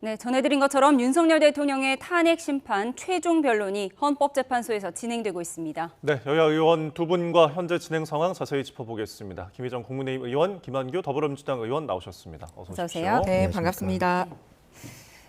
네, 전해드린 것처럼 윤석열 대통령의 탄핵 심판 최종 변론이 헌법재판소에서 진행되고 있습니다. 네, 여야 의원 두 분과 현재 진행 상황 자세히 짚어보겠습니다. 김희정 국민의힘 의원, 김한규 더불어민주당 의원 나오셨습니다. 어서 오십시오. 네, 반갑습니다.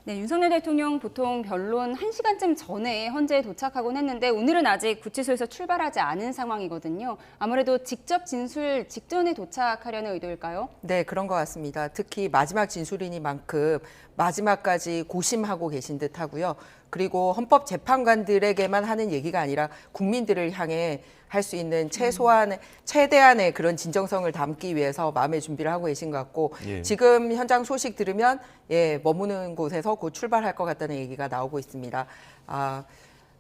네, 윤석열 대통령 보통 변론 1시간쯤 전에 헌재에 도착하곤 했는데 오늘은 아직 구치소에서 출발하지 않은 상황이거든요. 아무래도 직접 진술 직전에 도착하려는 의도일까요? 네, 그런 것 같습니다. 특히 마지막 진술이니만큼 마지막까지 고심하고 계신 듯 하고요. 그리고 헌법재판관들에게만 하는 얘기가 아니라 국민들을 향해 할 수 있는 최대한의 그런 진정성을 담기 위해서 마음의 준비를 하고 계신 것 같고 지금 현장 소식 들으면 머무는 곳에서 곧 출발할 것 같다는 얘기가 나오고 있습니다.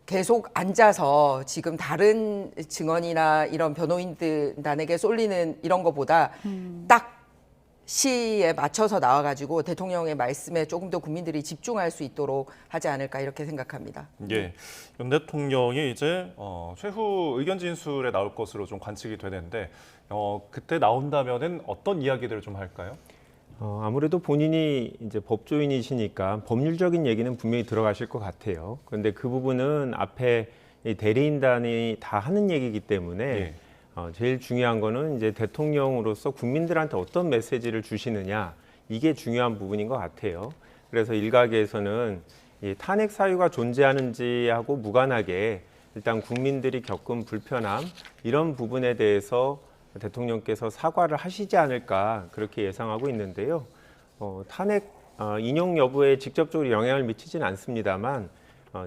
계속 앉아서 지금 다른 증언이나 이런 변호인단에게 쏠리는 이런 거보다 딱 시에 맞춰서 나와가지고 대통령의 말씀에 조금 더 국민들이 집중할 수 있도록 하지 않을까 이렇게 생각합니다. 예, 윤 대통령이 이제 최후 의견 진술에 나올 것으로 좀 관측이 되는데 그때 나온다면은 어떤 이야기들을 좀 할까요? 아무래도 본인이 이제 법조인이시니까 법률적인 얘기는 분명히 들어가실 것 같아요. 그런데 그 부분은 앞에 이 대리인단이 다 하는 얘기이기 때문에 제일 중요한 거는 이제 대통령으로서 국민들한테 어떤 메시지를 주시느냐, 이게 중요한 부분인 것 같아요. 그래서 일각에서는 이 탄핵 사유가 존재하는지하고 무관하게 일단 국민들이 겪은 불편함, 이런 부분에 대해서 대통령께서 사과를 하시지 않을까 그렇게 예상하고 있는데요. 탄핵 인용 여부에 직접적으로 영향을 미치진 않습니다만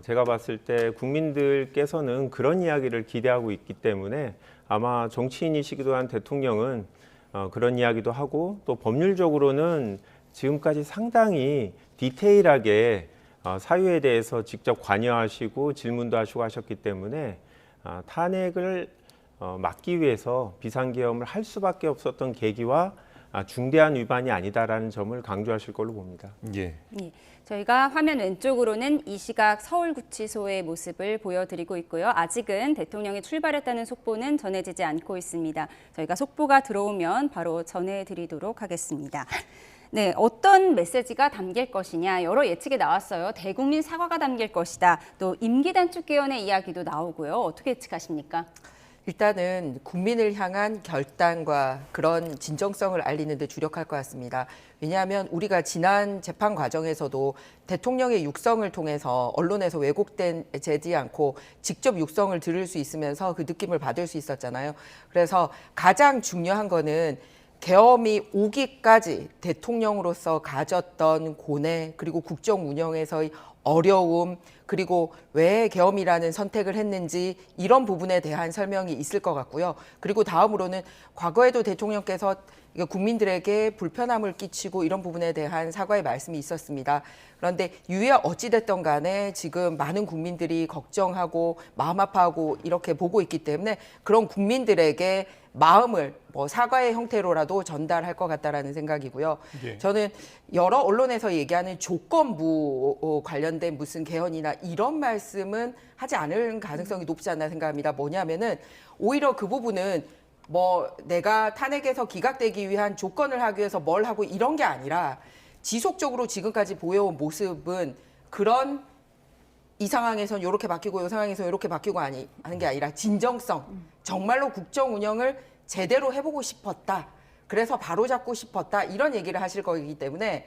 제가 봤을 때 국민들께서는 그런 이야기를 기대하고 있기 때문에 아마 정치인이시기도 한 대통령은 그런 이야기도 하고 또 법률적으로는 지금까지 상당히 디테일하게 사유에 대해서 직접 관여하시고 질문도 하시고 하셨기 때문에 탄핵을 막기 위해서 비상계엄을 할 수밖에 없었던 계기와 중대한 위반이 아니다라는 점을 강조하실 걸로 봅니다. 예, 저희가 화면 왼쪽으로는 이 시각 서울구치소의 모습을 보여드리고 있고요. 아직은 대통령이 출발했다는 속보는 전해지지 않고 있습니다. 저희가 속보가 들어오면 바로 전해드리도록 하겠습니다. 네, 어떤 메시지가 담길 것이냐 여러 예측이 나왔어요. 대국민 사과가 담길 것이다. 또 임기 단축 개헌의 이야기도 나오고요. 어떻게 예측하십니까? 일단은 국민을 향한 결단과 그런 진정성을 알리는 데 주력할 것 같습니다. 왜냐하면 우리가 지난 재판 과정에서도 대통령의 육성을 통해서 언론에서 왜곡되지 않고 직접 육성을 들을 수 있으면서 그 느낌을 받을 수 있었잖아요. 그래서 가장 중요한 거는 계엄이 오기까지 대통령으로서 가졌던 고뇌, 그리고 국정 운영에서의 어려움, 그리고 왜 계엄이라는 선택을 했는지 이런 부분에 대한 설명이 있을 것 같고요. 그리고 다음으로는 과거에도 대통령께서 국민들에게 불편함을 끼치고 이런 부분에 대한 사과의 말씀이 있었습니다. 그런데 유에 어찌됐든 간에 지금 많은 국민들이 걱정하고 마음 아파하고 이렇게 보고 있기 때문에 그런 국민들에게 마음을 사과의 형태로라도 전달할 것 같다라는 생각이고요. 저는 여러 언론에서 얘기하는 조건부 관련된 무슨 개헌이나 이런 말씀은 하지 않을 가능성이 높지 않나 생각합니다. 뭐냐면은 오히려 그 부분은 내가 탄핵에서 기각되기 위한 조건을 하기 위해서 뭘 하고 이런 게 아니라 지속적으로 지금까지 보여온 모습은 그런 이 상황에선 이렇게 바뀌고 이 상황에서 이렇게 바뀌고 하는 게 아니라 진정성, 정말로 국정 운영을 제대로 해보고 싶었다. 그래서 바로잡고 싶었다. 이런 얘기를 하실 거기 때문에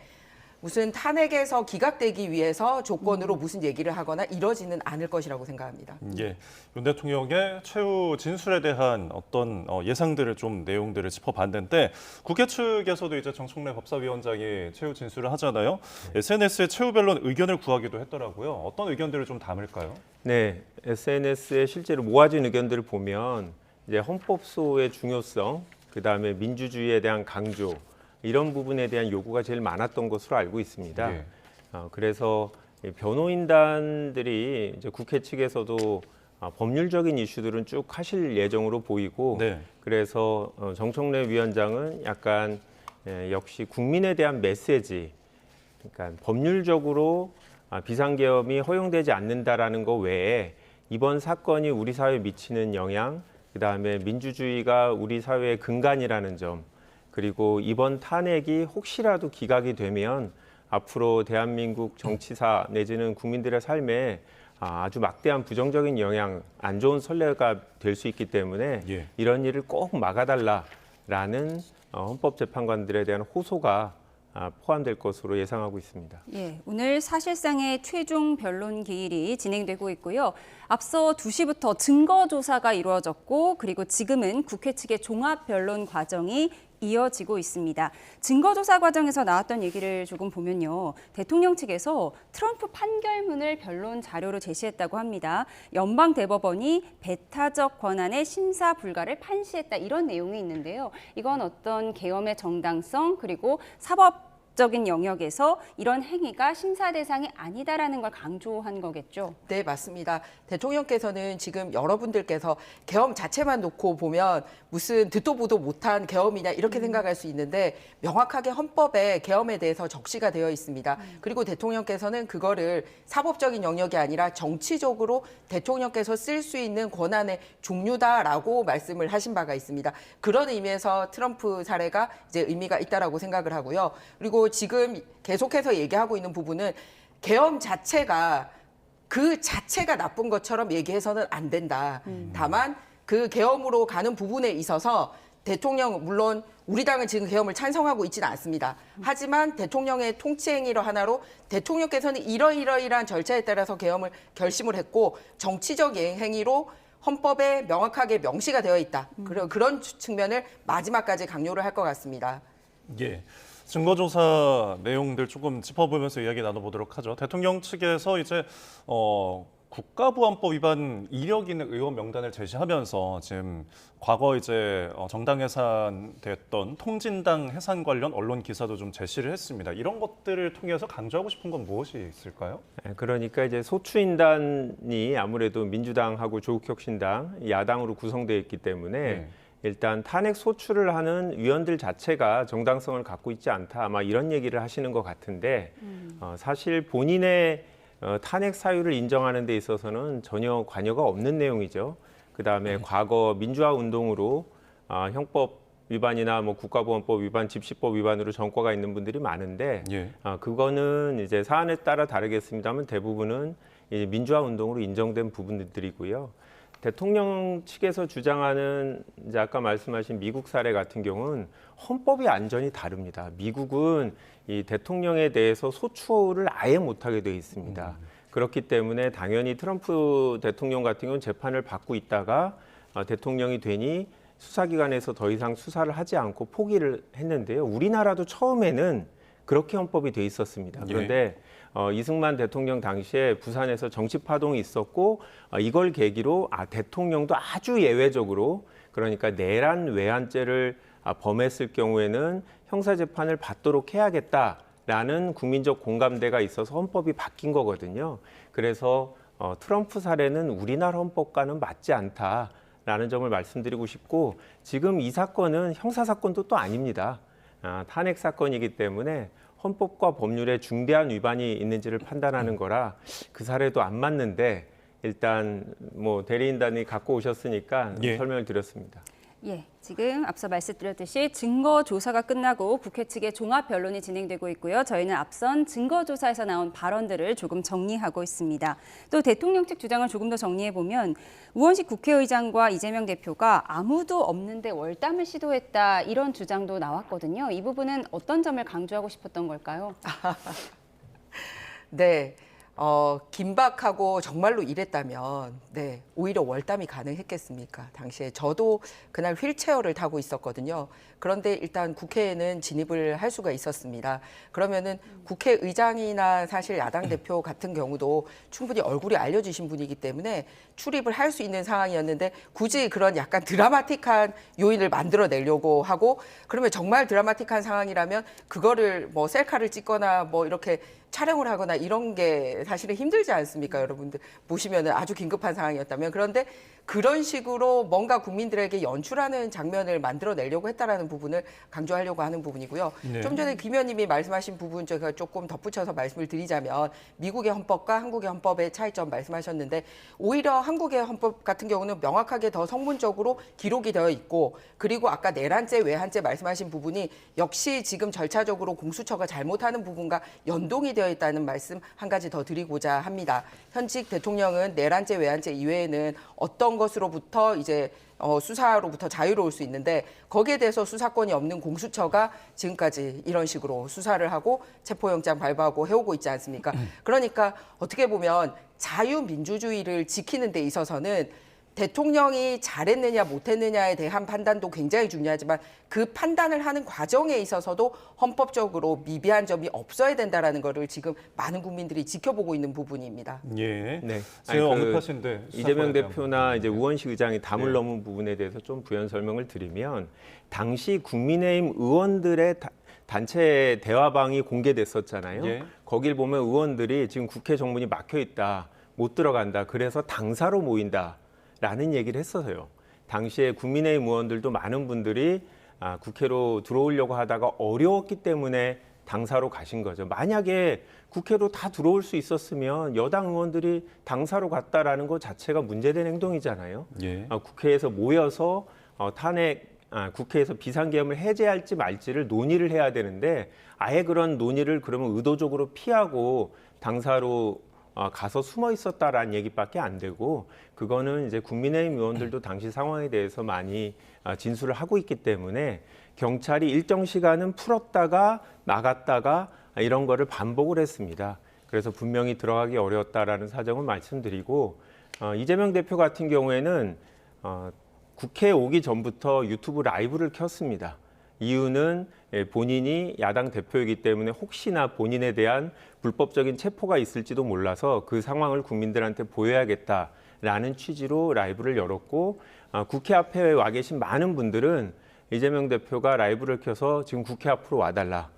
무슨 탄핵에서 기각되기 위해서 조건으로 무슨 얘기를 하거나 이러지는 않을 것이라고 생각합니다. 예, 윤 대통령의 최후 진술에 대한 어떤 예상들을 좀 내용들을 짚어봤는데 국회 측에서도 이제 정청래 법사위원장이 최후 진술을 하잖아요. SNS에 최후 변론 의견을 구하기도 했더라고요. 어떤 의견들을 좀 담을까요? 네, SNS에 실제로 모아진 의견들을 보면 이제 헌법소의 중요성, 그다음에 민주주의에 대한 강조, 이런 부분에 대한 요구가 제일 많았던 것으로 알고 있습니다. 그래서 변호인단들이 이제 국회 측에서도 법률적인 이슈들은 쭉 하실 예정으로 보이고, 그래서 정청래 위원장은 약간 역시 국민에 대한 메시지, 그러니까 법률적으로 비상계엄이 허용되지 않는다라는 거 외에 이번 사건이 우리 사회에 미치는 영향, 그다음에 민주주의가 우리 사회의 근간이라는 점, 그리고 이번 탄핵이 혹시라도 기각이 되면 앞으로 대한민국 정치사 내지는 국민들의 삶에 아주 막대한 부정적인 영향, 안 좋은 선례가 될 수 있기 때문에 예. 이런 일을 꼭 막아달라라는 헌법재판관들에 대한 호소가 포함될 것으로 예상하고 있습니다. 예, 오늘 사실상의 최종 변론 기일이 진행되고 있고요. 앞서 2시부터 증거조사가 이루어졌고 그리고 지금은 국회 측의 종합변론 과정이 이어지고 있습니다. 증거조사 과정에서 나왔던 얘기를 조금 보면요. 대통령 측에서 트럼프 판결문을 변론 자료로 제시했다고 합니다. 연방대법원이 배타적 권한의 심사 불가를 판시했다 이런 내용이 있는데요. 이건 어떤 계엄의 정당성 그리고 사법적인 영역에서 이런 행위가 심사 대상이 아니다라는 걸 강조한 거겠죠. 네, 맞습니다. 대통령께서는 지금 여러분들께서 계엄 자체만 놓고 보면 무슨 듣도 보도 못한 계엄이냐 이렇게 생각할 수 있는데 명확하게 헌법에 계엄에 대해서 적시가 되어 있습니다. 그리고 대통령께서는 그거를 사법적인 영역이 아니라 정치적으로 대통령께서 쓸 수 있는 권한의 종류다라고 말씀을 하신 바가 있습니다. 그런 의미에서 트럼프 사례가 이제 의미가 있다라고 생각을 하고요. 그리고 지금 계속해서 얘기하고 있는 부분은 계엄 자체가 그 자체가 나쁜 것처럼 얘기해서는 안 된다. 다만 그 계엄으로 가는 부분에 있어서 대통령 물론 우리 당은 지금 계엄을 찬성하고 있지는 않습니다. 하지만 대통령의 통치 행위로 하나로 대통령께서는 이러이러이러한 절차에 따라서 계엄을 결심을 했고 정치적 행위로 헌법에 명확하게 명시가 되어 있다. 그런 측면을 마지막까지 강조를 할 것 같습니다. 예. 증거조사 내용들 조금 짚어보면서 이야기 나눠보도록 하죠. 대통령 측에서 이제 국가보안법 위반 이력 있는 의원 명단을 제시하면서 지금 과거 이제 정당 해산됐던 통진당 해산 관련 언론 기사도 좀 제시를 했습니다. 이런 것들을 통해서 강조하고 싶은 건 무엇이 있을까요? 그러니까 이제 소추인단이 아무래도 민주당하고 조국혁신당 야당으로 구성되어 있기 때문에 네. 일단 탄핵 소추를 하는 위원들 자체가 정당성을 갖고 있지 않다 아마 이런 얘기를 하시는 것 같은데 사실 본인의 탄핵 사유를 인정하는 데 있어서는 전혀 관여가 없는 내용이죠. 그다음에 과거 민주화 운동으로 형법 위반이나 뭐 국가보안법 위반, 집시법 위반으로 전과가 있는 분들이 많은데 예. 그거는 이제 사안에 따라 다르겠습니다만 대부분은 이제 민주화 운동으로 인정된 부분들이고요. 대통령 측에서 주장하는 이제 아까 말씀하신 미국 사례 같은 경우는 헌법이 완전히 다릅니다. 미국은 이 대통령에 대해서 소추호를 아예 못하게 돼 있습니다. 그렇기 때문에 당연히 트럼프 대통령 같은 경우는 재판을 받고 있다가 대통령이 되니 수사기관에서 더 이상 수사를 하지 않고 포기를 했는데요. 우리나라도 처음에는 그렇게 헌법이 돼 있었습니다. 그런데 이승만 대통령 당시에 부산에서 정치 파동이 있었고 이걸 계기로 대통령도 아주 예외적으로 그러니까 내란 외환죄를 범했을 경우에는 형사재판을 받도록 해야겠다라는 국민적 공감대가 있어서 헌법이 바뀐 거거든요. 그래서 트럼프 사례는 우리나라 헌법과는 맞지 않다라는 점을 말씀드리고 싶고 지금 이 사건은 형사사건도 또 아닙니다. 탄핵 사건이기 때문에 헌법과 법률에 중대한 위반이 있는지를 판단하는 거라 그 사례도 안 맞는데 일단 뭐 대리인단이 갖고 오셨으니까 예. 설명을 드렸습니다. 예, 지금 앞서 말씀드렸듯이 증거 조사가 끝나고 국회 측의 종합 변론이 진행되고 있고요. 저희는 앞선 증거 조사에서 나온 발언들을 조금 정리하고 있습니다. 또 대통령 측 주장을 조금 더 정리해 보면 우원식 국회의장과 이재명 대표가 아무도 없는데 월담을 시도했다 이런 주장도 나왔거든요. 이 부분은 어떤 점을 강조하고 싶었던 걸까요? 네. 긴박하고 정말로 이랬다면, 네, 오히려 월담이 가능했겠습니까? 당시에 저도 그날 휠체어를 타고 있었거든요. 그런데 일단 국회에는 진입을 할 수가 있었습니다. 그러면은 국회의장이나 사실 야당 대표 같은 경우도 충분히 얼굴이 알려지신 분이기 때문에 출입을 할 수 있는 상황이었는데 굳이 그런 약간 드라마틱한 요인을 만들어내려고 하고 그러면 정말 드라마틱한 상황이라면 그거를 뭐 셀카를 찍거나 뭐 이렇게 촬영을 하거나 이런 게 사실은 힘들지 않습니까? 여러분들 보시면은 아주 긴급한 상황이었다면. 그런데 그런 식으로 뭔가 국민들에게 연출하는 장면을 만들어내려고 했다라는 부분을 강조하려고 하는 부분이고요. 네. 좀 전에 김 의원님이 말씀하신 부분 제가 조금 덧붙여서 말씀을 드리자면 미국의 헌법과 한국의 헌법의 차이점 말씀하셨는데 오히려 한국의 헌법 같은 경우는 명확하게 더 성문적으로 기록이 되어 있고 그리고 아까 내란죄, 외환죄 말씀하신 부분이 역시 지금 절차적으로 공수처가 잘못하는 부분과 연동이 되어 있다는 말씀 한 가지 더 드리고자 합니다. 현직 대통령은 내란죄, 외환죄 이외에는 어떤 것으로부터 이제 수사로부터 자유로울 수 있는데 거기에 대해서 수사권이 없는 공수처가 지금까지 이런 식으로 수사를 하고 체포영장 발부하고 해오고 있지 않습니까? 그러니까 어떻게 보면 자유민주주의를 지키는 데 있어서는 대통령이 잘했느냐 못했느냐에 대한 판단도 굉장히 중요하지만 그 판단을 하는 과정에 있어서도 헌법적으로 미비한 점이 없어야 된다라는 거를 지금 많은 국민들이 지켜보고 있는 부분입니다. 예. 네. 제가 아니, 언급하신데 이재명 대표나 이제 우원식 의장이 담을 네. 넘은 부분에 대해서 좀 부연 설명을 드리면 당시 국민의힘 의원들의 단체 대화방이 공개됐었잖아요. 예. 거길 보면 의원들이 지금 국회 정문이 막혀 있다, 못 들어간다, 그래서 당사로 모인다라는 얘기를 했어요. 당시에 국민의힘 의원들도 많은 분들이 국회로 들어오려고 하다가 어려웠기 때문에 당사로 가신 거죠. 만약에 국회로 다 들어올 수 있었으면 여당 의원들이 당사로 갔다라는 것 자체가 문제된 행동이잖아요. 예. 국회에서 모여서 국회에서 비상계엄을 해제할지 말지를 논의를 해야 되는데 아예 그런 논의를 그러면 의도적으로 피하고 당사로 가서 숨어 있었다라는 얘기밖에 안 되고 그거는 이제 국민의힘 의원들도 당시 상황에 대해서 많이 진술을 하고 있기 때문에 경찰이 일정 시간은 풀었다가 나갔다가 이런 거를 반복을 했습니다. 그래서 분명히 들어가기 어려웠다라는 사정을 말씀드리고 이재명 대표 같은 경우에는 국회에 오기 전부터 유튜브 라이브를 켰습니다. 이유는 본인이 야당 대표이기 때문에 혹시나 본인에 대한 불법적인 체포가 있을지도 몰라서 그 상황을 국민들한테 보여야겠다라는 취지로 라이브를 열었고 국회 앞에 와 계신 많은 분들은 이재명 대표가 라이브를 켜서 지금 국회 앞으로 와달라.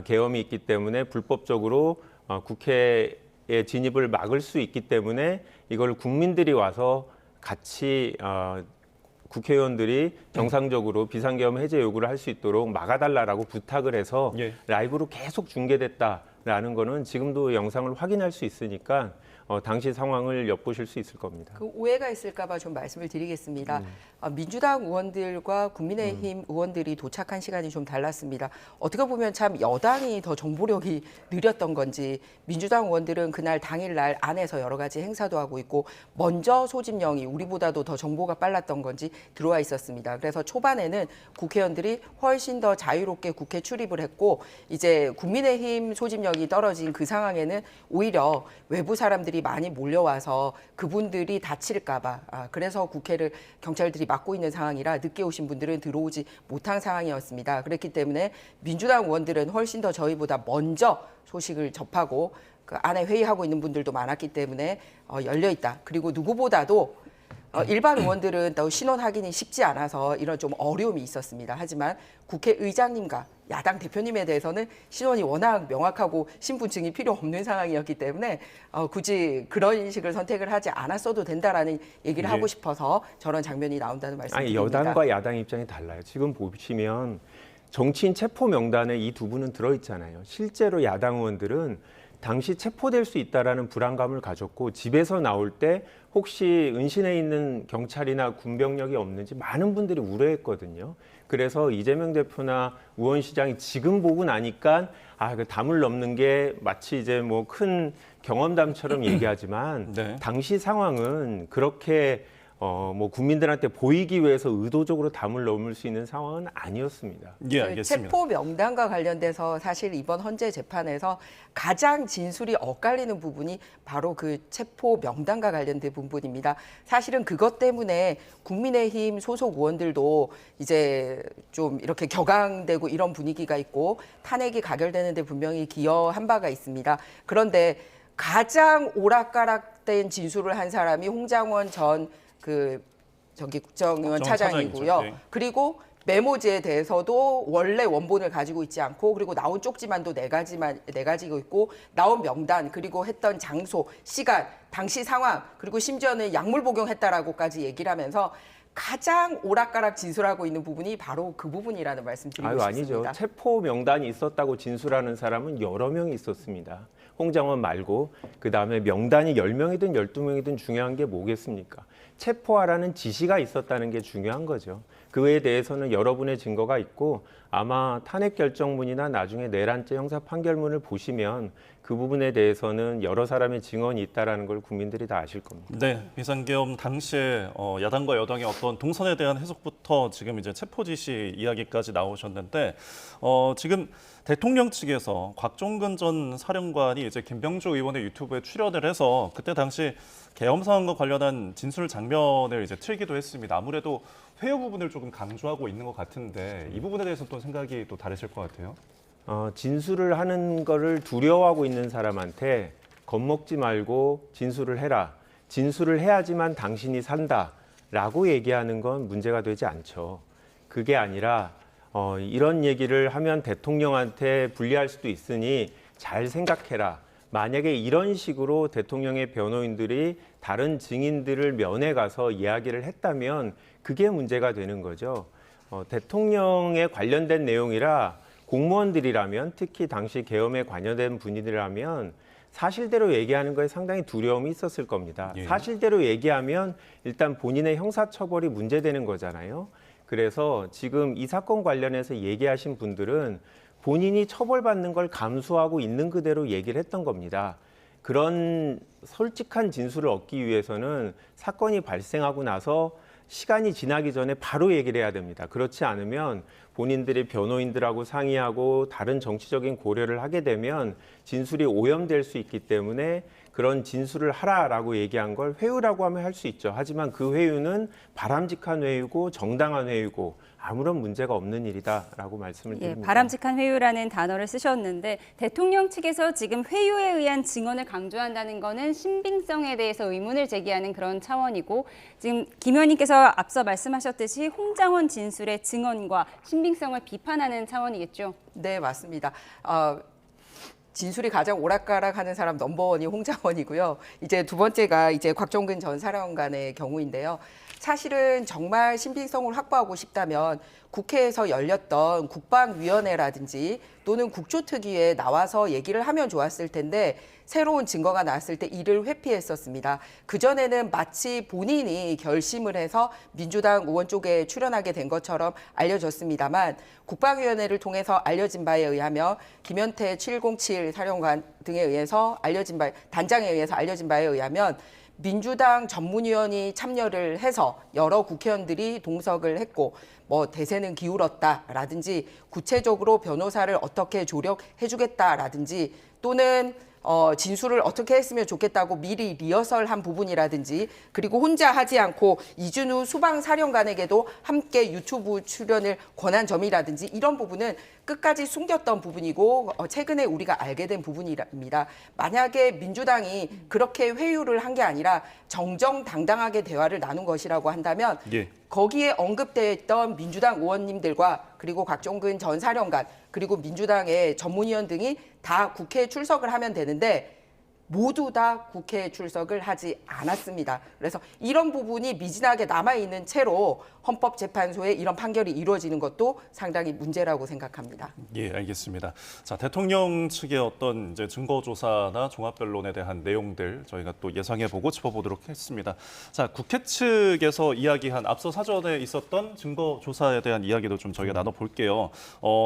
계엄이 있기 때문에 불법적으로 국회에 진입을 막을 수 있기 때문에 이걸 국민들이 와서 같이 국회의원들이 정상적으로 비상계엄 해제 요구를 할 수 있도록 막아달라고 부탁을 해서 예. 라이브로 계속 중계됐다라는 거는 지금도 영상을 확인할 수 있으니까 당시 상황을 엿보실 수 있을 겁니다. 그 오해가 있을까 봐 좀 말씀을 드리겠습니다. 민주당 의원들과 국민의힘 의원들이 도착한 시간이 좀 달랐습니다. 어떻게 보면 참 여당이 더 정보력이 느렸던 건지 민주당 의원들은 그날 당일날 안에서 여러 가지 행사도 하고 있고 먼저 소집령이 우리보다도 더 정보가 빨랐던 건지 들어와 있었습니다. 그래서 초반에는 국회의원들이 훨씬 더 자유롭게 국회 출입을 했고 이제 국민의힘 소집령이 떨어진 그 상황에는 오히려 외부 사람들이 많이 몰려와서 그분들이 다칠까 봐 그래서 국회를 경찰들이 막고 있는 상황이라 늦게 오신 분들은 들어오지 못한 상황이었습니다. 그렇기 때문에 민주당 의원들은 훨씬 더 저희보다 먼저 소식을 접하고 그 안에 회의하고 있는 분들도 많았기 때문에 열려 있다. 그리고 누구보다도 일반 의원들은 또 신원 확인이 쉽지 않아서 이런 좀 어려움이 있었습니다. 하지만 국회의장님과 야당 대표님에 대해서는 신원이 워낙 명확하고 신분증이 필요 없는 상황이었기 때문에 굳이 그런 식을 선택을 하지 않았어도 된다라는 얘기를 예. 하고 싶어서 저런 장면이 나온다는 말씀드립니다. 여당과 야당 입장이 달라요. 지금 보시면 정치인 체포 명단에 이 두 분은 들어있잖아요. 실제로 야당 의원들은 당시 체포될 수 있다라는 불안감을 가졌고 집에서 나올 때 혹시 은신해 있는 경찰이나 군병력이 없는지 많은 분들이 우려했거든요. 그래서 이재명 대표나 우원시장이 지금 보고 나니까 그 담을 넘는 게 마치 이제 뭐 큰 경험담처럼 얘기하지만 네. 당시 상황은 그렇게 뭐 국민들한테 보이기 위해서 의도적으로 담을 넘을 수 있는 상황은 아니었습니다. 예, 알겠습니다. 체포 명단과 관련돼서 사실 이번 헌재 재판에서 가장 진술이 엇갈리는 부분이 바로 그 체포 명단과 관련된 부분입니다. 사실은 그것 때문에 국민의힘 소속 의원들도 이제 좀 이렇게 격앙되고 이런 분위기가 있고 탄핵이 가결되는데 분명히 기여한 바가 있습니다. 그런데 가장 오락가락된 진술을 한 사람이 홍장원 전 국정의원 전 차장이고요. 차장이죠. 네. 그리고 메모지에 대해서도 원래 원본을 가지고 있지 않고 그리고 나온 쪽지만도 네 가지고 있고 나온 명단 그리고 했던 장소, 시간, 당시 상황 그리고 심지어는 약물 복용했다라고까지 얘기를 하면서 가장 오락가락 진술하고 있는 부분이 바로 그 부분이라는 말씀 드리고 싶습니다. 아니죠. 체포 명단이 있었다고 진술하는 사람은 여러 명이 있었습니다. 홍장원 말고 그다음에 명단이 10명이든 12명이든 중요한 게 뭐겠습니까? 체포하라는 지시가 있었다는 게 중요한 거죠. 그에 대해서는 여러분의 증거가 있고 아마 탄핵 결정문이나 나중에 내란죄 형사 판결문을 보시면 그 부분에 대해서는 여러 사람의 증언이 있다라는 걸 국민들이 다 아실 겁니다. 네, 비상계엄 당시에 야당과 여당의 어떤 동선에 대한 해석부터 지금 이제 체포 지시 이야기까지 나오셨는데 지금 대통령 측에서 곽종근 전 사령관이 이제 김병주 의원의 유튜브에 출연을 해서 그때 당시 계엄 상황과 관련한 진술 장면을 이제 틀기도 했습니다. 아무래도 회유 부분을 조금 강조하고 있는 것 같은데 이 부분에 대해서 또 생각이 또 다르실 것 같아요. 진술을 하는 거를 두려워하고 있는 사람한테 겁먹지 말고 진술을 해라. 진술을 해야지만 당신이 산다라고 얘기하는 건 문제가 되지 않죠. 그게 아니라 이런 얘기를 하면 대통령한테 불리할 수도 있으니 잘 생각해라. 만약에 이런 식으로 대통령의 변호인들이 다른 증인들을 면회 가서 이야기를 했다면 그게 문제가 되는 거죠. 대통령에 관련된 내용이라 공무원들이라면 특히 당시 계엄에 관여된 분들이라면 사실대로 얘기하는 거에 상당히 두려움이 있었을 겁니다. 예. 사실대로 얘기하면 일단 본인의 형사처벌이 문제되는 거잖아요. 그래서 지금 이 사건 관련해서 얘기하신 분들은 본인이 처벌받는 걸 감수하고 있는 그대로 얘기를 했던 겁니다. 그런 솔직한 진술을 얻기 위해서는 사건이 발생하고 나서 시간이 지나기 전에 바로 얘기를 해야 됩니다. 그렇지 않으면 본인들이 변호인들하고 상의하고 다른 정치적인 고려를 하게 되면 진술이 오염될 수 있기 때문에 그런 진술을 하라라고 얘기한 걸 회유라고 하면 할 수 있죠. 하지만 그 회유는 바람직한 회유고 정당한 회유고 아무런 문제가 없는 일이다라고 말씀을 드립니다. 바람직한 회유라는 단어를 쓰셨는데 대통령 측에서 지금 회유에 의한 증언을 강조한다는 거는 신빙성에 대해서 의문을 제기하는 그런 차원이고 지금 김 의원님께서 앞서 말씀하셨듯이 홍장원 진술의 증언과 신빙성을 비판하는 차원이겠죠. 네, 맞습니다. 진술이 가장 오락가락하는 사람 넘버원이 홍장원이고요. 이제 두 번째가 이제 곽종근 전 사령관의 경우인데요. 사실은 정말 신빙성을 확보하고 싶다면 국회에서 열렸던 국방위원회라든지 또는 국조특위에 나와서 얘기를 하면 좋았을 텐데 새로운 증거가 나왔을 때 이를 회피했었습니다. 그전에는 마치 본인이 결심을 해서 민주당 의원 쪽에 출연하게 된 것처럼 알려졌습니다만 국방위원회를 통해서 알려진 바에 의하면 김현태 707 사령관 등에 의해서 단장에 의해서 알려진 바에 의하면 민주당 전문위원이 참여를 해서 여러 국회의원들이 동석을 했고 대세는 기울었다라든지 구체적으로 변호사를 어떻게 조력해주겠다라든지 또는 진술을 어떻게 했으면 좋겠다고 미리 리허설한 부분이라든지 그리고 혼자 하지 않고 이준우 수방사령관에게도 함께 유튜브 출연을 권한 점이라든지 이런 부분은 끝까지 숨겼던 부분이고 최근에 우리가 알게 된 부분입니다. 만약에 민주당이 그렇게 회유를 한 게 아니라 정정당당하게 대화를 나눈 것이라고 한다면 예. 거기에 언급되어 있던 민주당 의원님들과 그리고 곽종근 전 사령관 그리고 민주당의 전문위원 등이 다 국회에 출석을 하면 되는데 모두 다 국회에 출석을 하지 않았습니다. 그래서 이런 부분이 미진하게 남아있는 채로 헌법재판소에 이런 판결이 이루어지는 것도 상당히 문제라고 생각합니다. 예, 알겠습니다. 자, 대통령 측의 어떤 이제 증거조사나 종합변론에 대한 내용들 저희가 또 예상해보고 짚어보도록 했습니다. 자, 국회 측에서 이야기한 앞서 사전에 있었던 증거조사에 대한 이야기도 좀 저희가 나눠볼게요.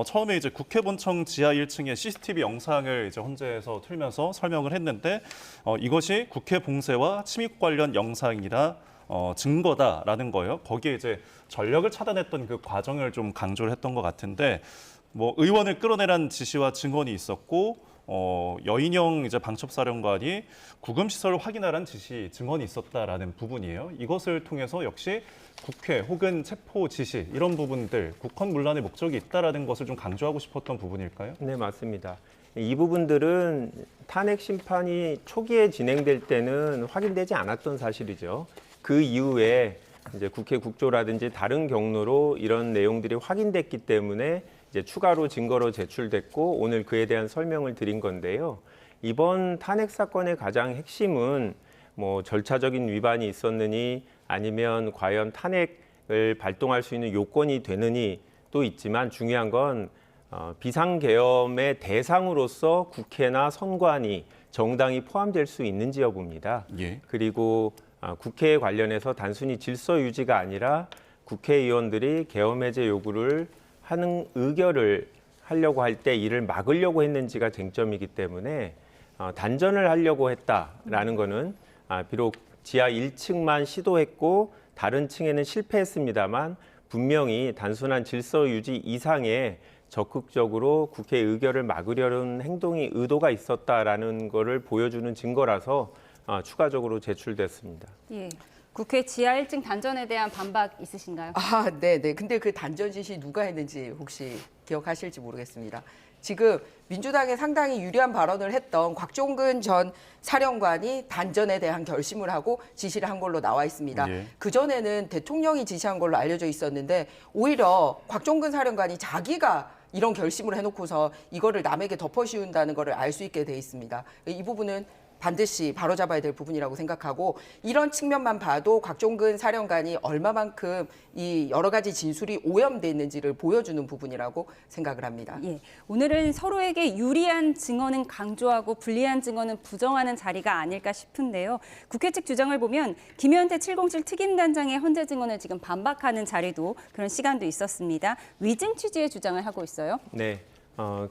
처음에 이제 국회 본청 지하 1층의 CCTV 영상을 이제 헌재에서 틀면서 설명을 했는데 이것이 국회 봉쇄와 침입 관련 영상이라 증거다라는 거예요. 거기에 이제 전력을 차단했던 그 과정을 좀 강조를 했던 것 같은데 의원을 끌어내란 지시와 증언이 있었고 여인영 이제 방첩사령관이 구금 시설을 확인하라는 지시 증언이 있었다라는 부분이에요. 이것을 통해서 역시 국회 혹은 체포 지시 이런 부분들 국헌 문란의 목적이 있다라는 것을 좀 강조하고 싶었던 부분일까요? 네, 맞습니다. 이 부분들은 탄핵 심판이 초기에 진행될 때는 확인되지 않았던 사실이죠. 그 이후에 이제 국회 국조라든지 다른 경로로 이런 내용들이 확인됐기 때문에 이제 추가로 증거로 제출됐고 오늘 그에 대한 설명을 드린 건데요. 이번 탄핵 사건의 가장 핵심은 뭐 절차적인 위반이 있었느니 아니면 과연 탄핵을 발동할 수 있는 요건이 되느니 또 있지만 중요한 건 비상계엄의 대상으로서 국회나 선관위, 정당이 포함될 수 있는지 여부입니다. 예. 그리고 국회에 관련해서 단순히 질서 유지가 아니라 국회의원들이 계엄 해제 요구를 하는 의결을 하려고 할 때 이를 막으려고 했는지가 쟁점이기 때문에 단전을 하려고 했다라는 거는 비록 지하 1층만 시도했고 다른 층에는 실패했습니다만 분명히 단순한 질서 유지 이상의 적극적으로 국회 의결을 막으려는 행동이 의도가 있었다라는 것을 보여주는 증거라서 추가적으로 제출됐습니다. 예. 국회 지하 1층 단전에 대한 반박 있으신가요? 네네. 근데 그 단전 지시 누가 했는지 혹시 기억하실지 모르겠습니다. 지금 민주당에 상당히 유리한 발언을 했던 곽종근 전 사령관이 단전에 대한 결심을 하고 지시를 한 걸로 나와 있습니다. 예. 그전에는 대통령이 지시한 걸로 알려져 있었는데 오히려 곽종근 사령관이 자기가 이런 결심을 해놓고서 이거를 남에게 덮어씌운다는 거를 알 수 있게 돼 있습니다. 이 부분은 반드시 바로잡아야 될 부분이라고 생각하고 이런 측면만 봐도 곽종근 사령관이 얼마만큼 이 여러 가지 진술이 오염돼 있는지를 보여주는 부분이라고 생각을 합니다. 예, 오늘은 서로에게 유리한 증언은 강조하고 불리한 증언은 부정하는 자리가 아닐까 싶은데요. 국회 측 주장을 보면 김현태 707 특임단장의 헌재 증언을 지금 반박하는 자리도 그런 시간도 있었습니다. 위증 취지의 주장을 하고 있어요. 네,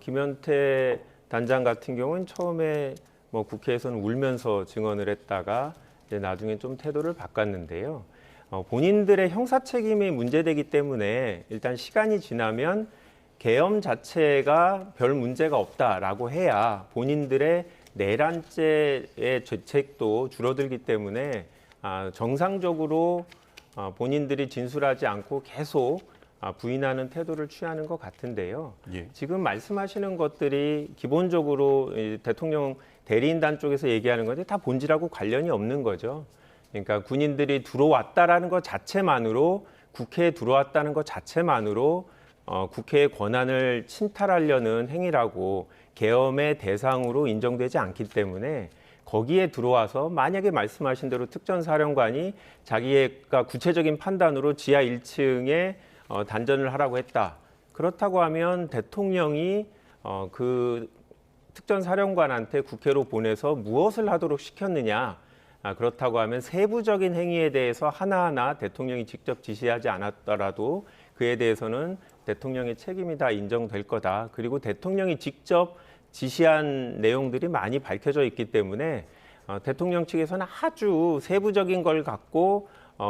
김현태 단장 같은 경우는 처음에 뭐 국회에서는 울면서 증언을 했다가 이제 나중에 좀 태도를 바꿨는데요. 본인들의 형사 책임이 문제되기 때문에 일단 시간이 지나면 계엄 자체가 별 문제가 없다라고 해야 본인들의 내란죄의 죄책도 줄어들기 때문에 정상적으로 본인들이 진술하지 않고 계속 부인하는 태도를 취하는 것 같은데요. 예. 지금 말씀하시는 것들이 기본적으로 대통령 대리인단 쪽에서 얘기하는 건데 다 본질하고 관련이 없는 거죠. 그러니까 군인들이 들어왔다라는 것 자체만으로 국회에 들어왔다는 것 자체만으로 국회의 권한을 침탈하려는 행위라고 계엄의 대상으로 인정되지 않기 때문에 거기에 들어와서 만약에 말씀하신 대로 특전사령관이 자기가 구체적인 판단으로 지하 1층에 단전을 하라고 했다. 그렇다고 하면 대통령이 그 특전사령관한테 국회로 보내서 무엇을 하도록 시켰느냐. 그렇다고 하면 세부적인 행위에 대해서 하나하나 대통령이 직접 지시하지 않았더라도 그에 대해서는 대통령의 책임이 다 인정될 거다. 그리고 대통령이 직접 지시한 내용들이 많이 밝혀져 있기 때문에 대통령 측에서는 아주 세부적인 걸 갖고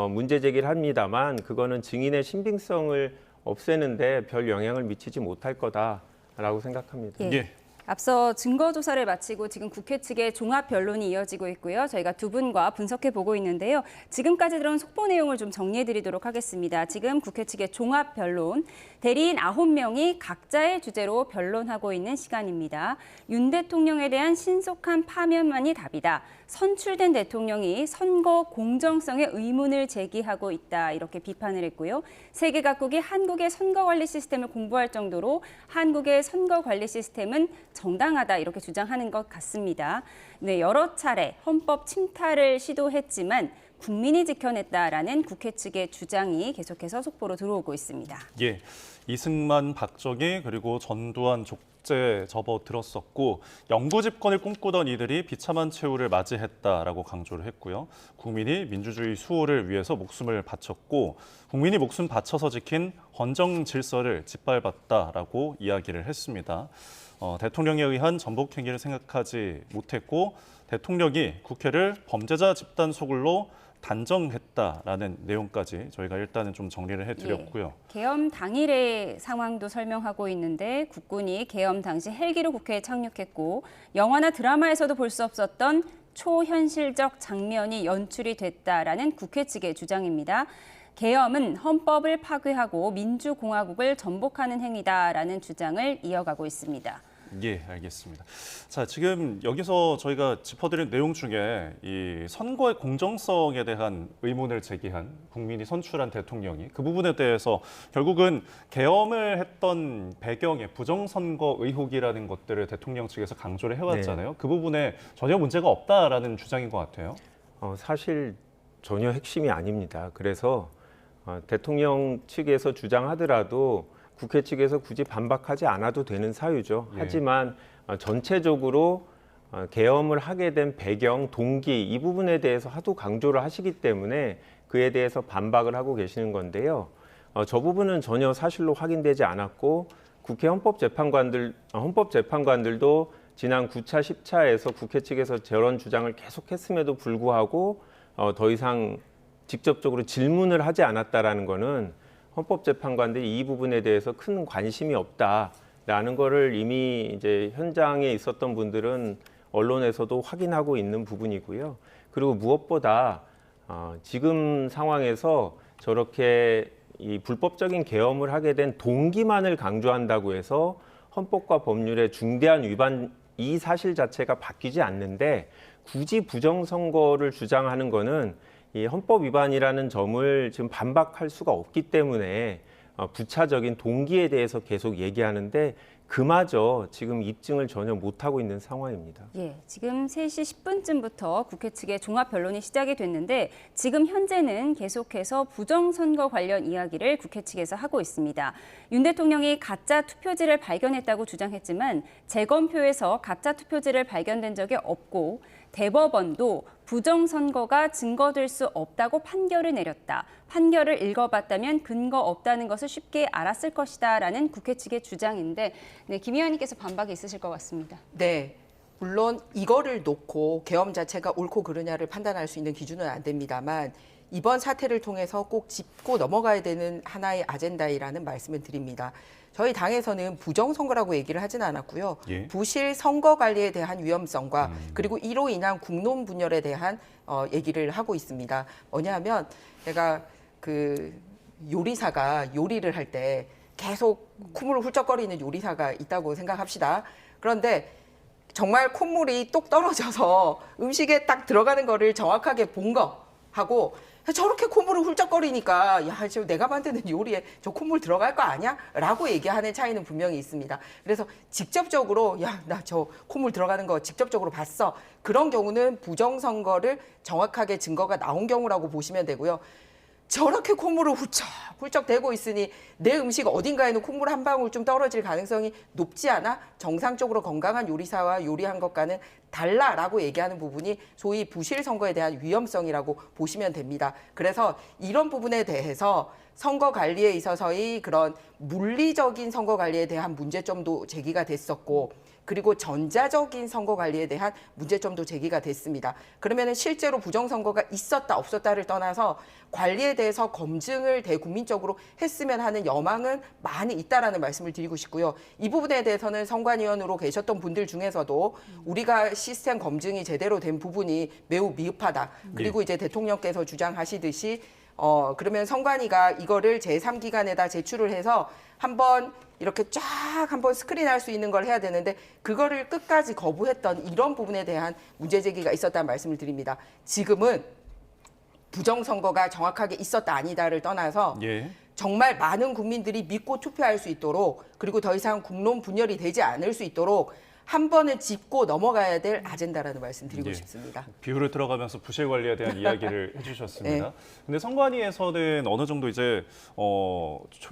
문제 제기를 합니다만 그거는 증인의 신빙성을 없애는데 별 영향을 미치지 못할 거다라고 생각합니다. 예. 예. 앞서 증거 조사를 마치고 지금 국회 측의 종합 변론이 이어지고 있고요. 저희가 두 분과 분석해 보고 있는데요. 지금까지 들어온 속보 내용을 좀 정리해 드리도록 하겠습니다. 지금 국회 측의 종합 변론, 대리인 9명이 각자의 주제로 변론하고 있는 시간입니다. 윤 대통령에 대한 신속한 파면만이 답이다. 선출된 대통령이 선거 공정성에 의문을 제기하고 있다. 이렇게 비판을 했고요. 세계 각국이 한국의 선거관리 시스템을 공부할 정도로 한국의 선거관리 시스템은 정당하다. 이렇게 주장하는 것 같습니다. 네, 여러 차례 헌법 침탈을 시도했지만 국민이 지켜냈다라는 국회 측의 주장이 계속해서 속보로 들어오고 있습니다. 예, 이승만, 박정희 그리고 전두환 족제 접어들었었고 영구 집권을 꿈꾸던 이들이 비참한 최후를 맞이했다라고 강조를 했고요. 국민이 민주주의 수호를 위해서 목숨을 바쳤고 국민이 목숨 바쳐서 지킨 헌정 질서를 짓밟았다라고 이야기를 했습니다. 대통령에 의한 전복 행위를 생각하지 못했고 대통령이 국회를 범죄자 집단 소굴로 단정했다라는 내용까지 저희가 일단은 좀 정리를 해드렸고요. 예, 계엄 당일의 상황도 설명하고 있는데 국군이 계엄 당시 헬기로 국회에 착륙했고 영화나 드라마에서도 볼 수 없었던 초현실적 장면이 연출이 됐다라는 국회 측의 주장입니다. 계엄은 헌법을 파괴하고 민주공화국을 전복하는 행위다라는 주장을 이어가고 있습니다. 예, 알겠습니다. 자, 지금 여기서 저희가 짚어드린 내용 중에 이 선거의 공정성에 대한 의문을 제기한 국민이 선출한 대통령이 그 부분에 대해서 결국은 계엄을 했던 배경에 부정선거 의혹이라는 것들을 대통령 측에서 강조를 해왔잖아요. 그 부분에 전혀 문제가 없다라는 주장인 것 같아요. 사실 전혀 핵심이 아닙니다. 그래서 대통령 측에서 주장하더라도 국회 측에서 굳이 반박하지 않아도 되는 사유죠. 예. 하지만 전체적으로 계엄을 하게 된 배경, 동기 이 부분에 대해서 하도 강조를 하시기 때문에 그에 대해서 반박을 하고 계시는 건데요. 저 부분은 전혀 사실로 확인되지 않았고 국회 헌법재판관들도 지난 9차, 10차에서 국회 측에서 저런 주장을 계속했음에도 불구하고 더 이상 직접적으로 질문을 하지 않았다라는 거는 헌법재판관들이 이 부분에 대해서 큰 관심이 없다라는 거를 이미 이제 현장에 있었던 분들은 언론에서도 확인하고 있는 부분이고요. 그리고 무엇보다 지금 상황에서 저렇게 이 불법적인 계엄을 하게 된 동기만을 강조한다고 해서 헌법과 법률의 중대한 위반 이 사실 자체가 바뀌지 않는데 굳이 부정선거를 주장하는 거는 이 헌법 위반이라는 점을 지금 반박할 수가 없기 때문에 부차적인 동기에 대해서 계속 얘기하는데 그마저 지금 입증을 전혀 못하고 있는 상황입니다. 예, 지금 3시 10분쯤부터 국회 측의 종합변론이 시작이 됐는데 지금 현재는 계속해서 부정선거 관련 이야기를 국회 측에서 하고 있습니다. 윤 대통령이 가짜 투표지를 발견했다고 주장했지만 재검표에서 가짜 투표지를 발견된 적이 없고 대법원도 부정선거가 증거될 수 없다고 판결을 내렸다. 판결을 읽어봤다면 근거 없다는 것을 쉽게 알았을 것이다라는 국회 측의 주장인데 네, 김 의원님께서 반박이 있으실 것 같습니다. 네. 물론 이거를 놓고 계엄 자체가 옳고 그르냐를 판단할 수 있는 기준은 안 됩니다만 이번 사태를 통해서 꼭 짚고 넘어가야 되는 하나의 아젠다이라는 말씀을 드립니다. 저희 당에서는 부정선거라고 얘기를 하진 않았고요. 예. 부실 선거 관리에 대한 위험성과 그리고 이로 인한 국론 분열에 대한 얘기를 하고 있습니다. 뭐냐면 내가 그 요리사가 요리를 할 때 계속 콧물을 훌쩍거리는 요리사가 있다고 생각합시다. 그런데 정말 콧물이 똑 떨어져서 음식에 딱 들어가는 거를 정확하게 본 거 하고 저렇게 콧물을 훌쩍거리니까 야, 지금 내가 만드는 요리에 저 콧물 들어갈 거 아니야? 라고 얘기하는 차이는 분명히 있습니다. 그래서 직접적으로 야, 나 저 콧물 들어가는 거 직접적으로 봤어. 그런 경우는 부정선거를 정확하게 증거가 나온 경우라고 보시면 되고요. 저렇게 콧물을 훌쩍 대고 있으니 내 음식 어딘가에는 콧물 한 방울 좀 떨어질 가능성이 높지 않아? 정상적으로 건강한 요리사와 요리한 것과는 달라라고 얘기하는 부분이 소위 부실 선거에 대한 위험성이라고 보시면 됩니다. 그래서 이런 부분에 대해서 선거 관리에 있어서의 그런 물리적인 선거 관리에 대한 문제점도 제기가 됐었고 그리고 전자적인 선거 관리에 대한 문제점도 제기가 됐습니다. 그러면은 실제로 부정선거가 있었다 없었다를 떠나서 관리에 대해서 검증을 대국민적으로 했으면 하는 여망은 많이 있다라는 말씀을 드리고 싶고요. 이 부분에 대해서는 선관위원으로 계셨던 분들 중에서도 우리가 시스템 검증이 제대로 된 부분이 매우 미흡하다. 그리고 이제 대통령께서 주장하시듯이 그러면 선관위가 이거를 제3기관에다 제출을 해서 한번 이렇게 쫙 한번 스크린할 수 있는 걸 해야 되는데 그거를 끝까지 거부했던 이런 부분에 대한 문제 제기가 있었다는 말씀을 드립니다. 지금은 부정선거가 정확하게 있었다 아니다를 떠나서 예. 정말 많은 국민들이 믿고 투표할 수 있도록 그리고 더 이상 국론 분열이 되지 않을 수 있도록 한 번은 짚고 넘어가야 될 아젠다라는 말씀 드리고 예. 싶습니다. 비율을 들어가면서 부실 관리에 대한 이야기를 해주셨습니다. 네. 근데 선관위에서는 어느 정도 이제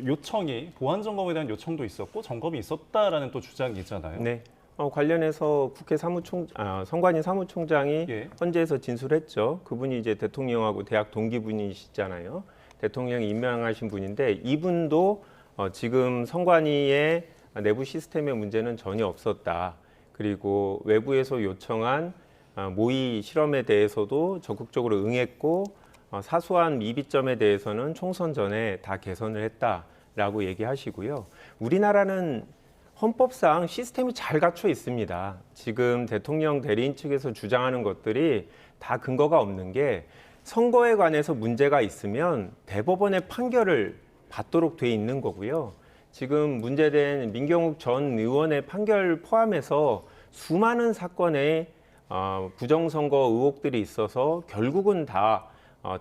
요청이 보안 점검에 대한 요청도 있었고 점검이 있었다라는 또 주장이 있잖아요. 네. 관련해서 국회 선관위 사무총장이 예. 헌재에서 진술했죠. 그분이 이제 대통령하고 대학 동기분이시잖아요. 대통령이 임명하신 분인데 이분도 지금 선관위의 내부 시스템의 문제는 전혀 없었다. 그리고 외부에서 요청한 모의 실험에 대해서도 적극적으로 응했고 사소한 미비점에 대해서는 총선 전에 다 개선을 했다라고 얘기하시고요. 우리나라는 헌법상 시스템이 잘 갖춰 있습니다. 지금 대통령 대리인 측에서 주장하는 것들이 다 근거가 없는 게 선거에 관해서 문제가 있으면 대법원의 판결을 받도록 돼 있는 거고요. 지금 문제된 민경욱 전 의원의 판결 포함해서 수많은 사건에 부정선거 의혹들이 있어서 결국은 다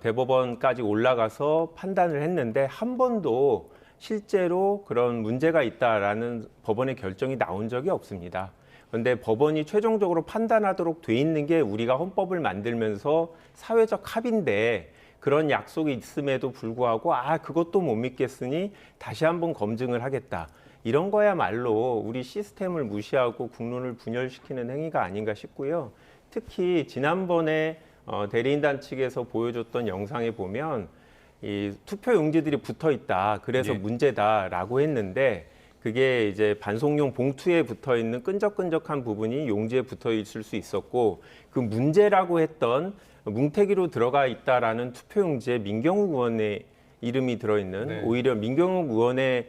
대법원까지 올라가서 판단을 했는데 한 번도 실제로 그런 문제가 있다라는 법원의 결정이 나온 적이 없습니다. 그런데 법원이 최종적으로 판단하도록 돼 있는 게 우리가 헌법을 만들면서 사회적 합의인데 그런 약속이 있음에도 불구하고 그것도 못 믿겠으니 다시 한번 검증을 하겠다. 이런 거야말로 우리 시스템을 무시하고 국론을 분열시키는 행위가 아닌가 싶고요. 특히 지난번에 대리인단 측에서 보여줬던 영상에 보면 이 투표 용지들이 붙어 있다. 그래서 예. 문제다라고 했는데 그게 이제 반송용 봉투에 붙어 있는 끈적끈적한 부분이 용지에 붙어 있을 수 있었고 그 문제라고 했던 뭉태기로 들어가 있다라는 투표용지에 민경욱 의원의 이름이 들어있는 네. 오히려 민경욱 의원의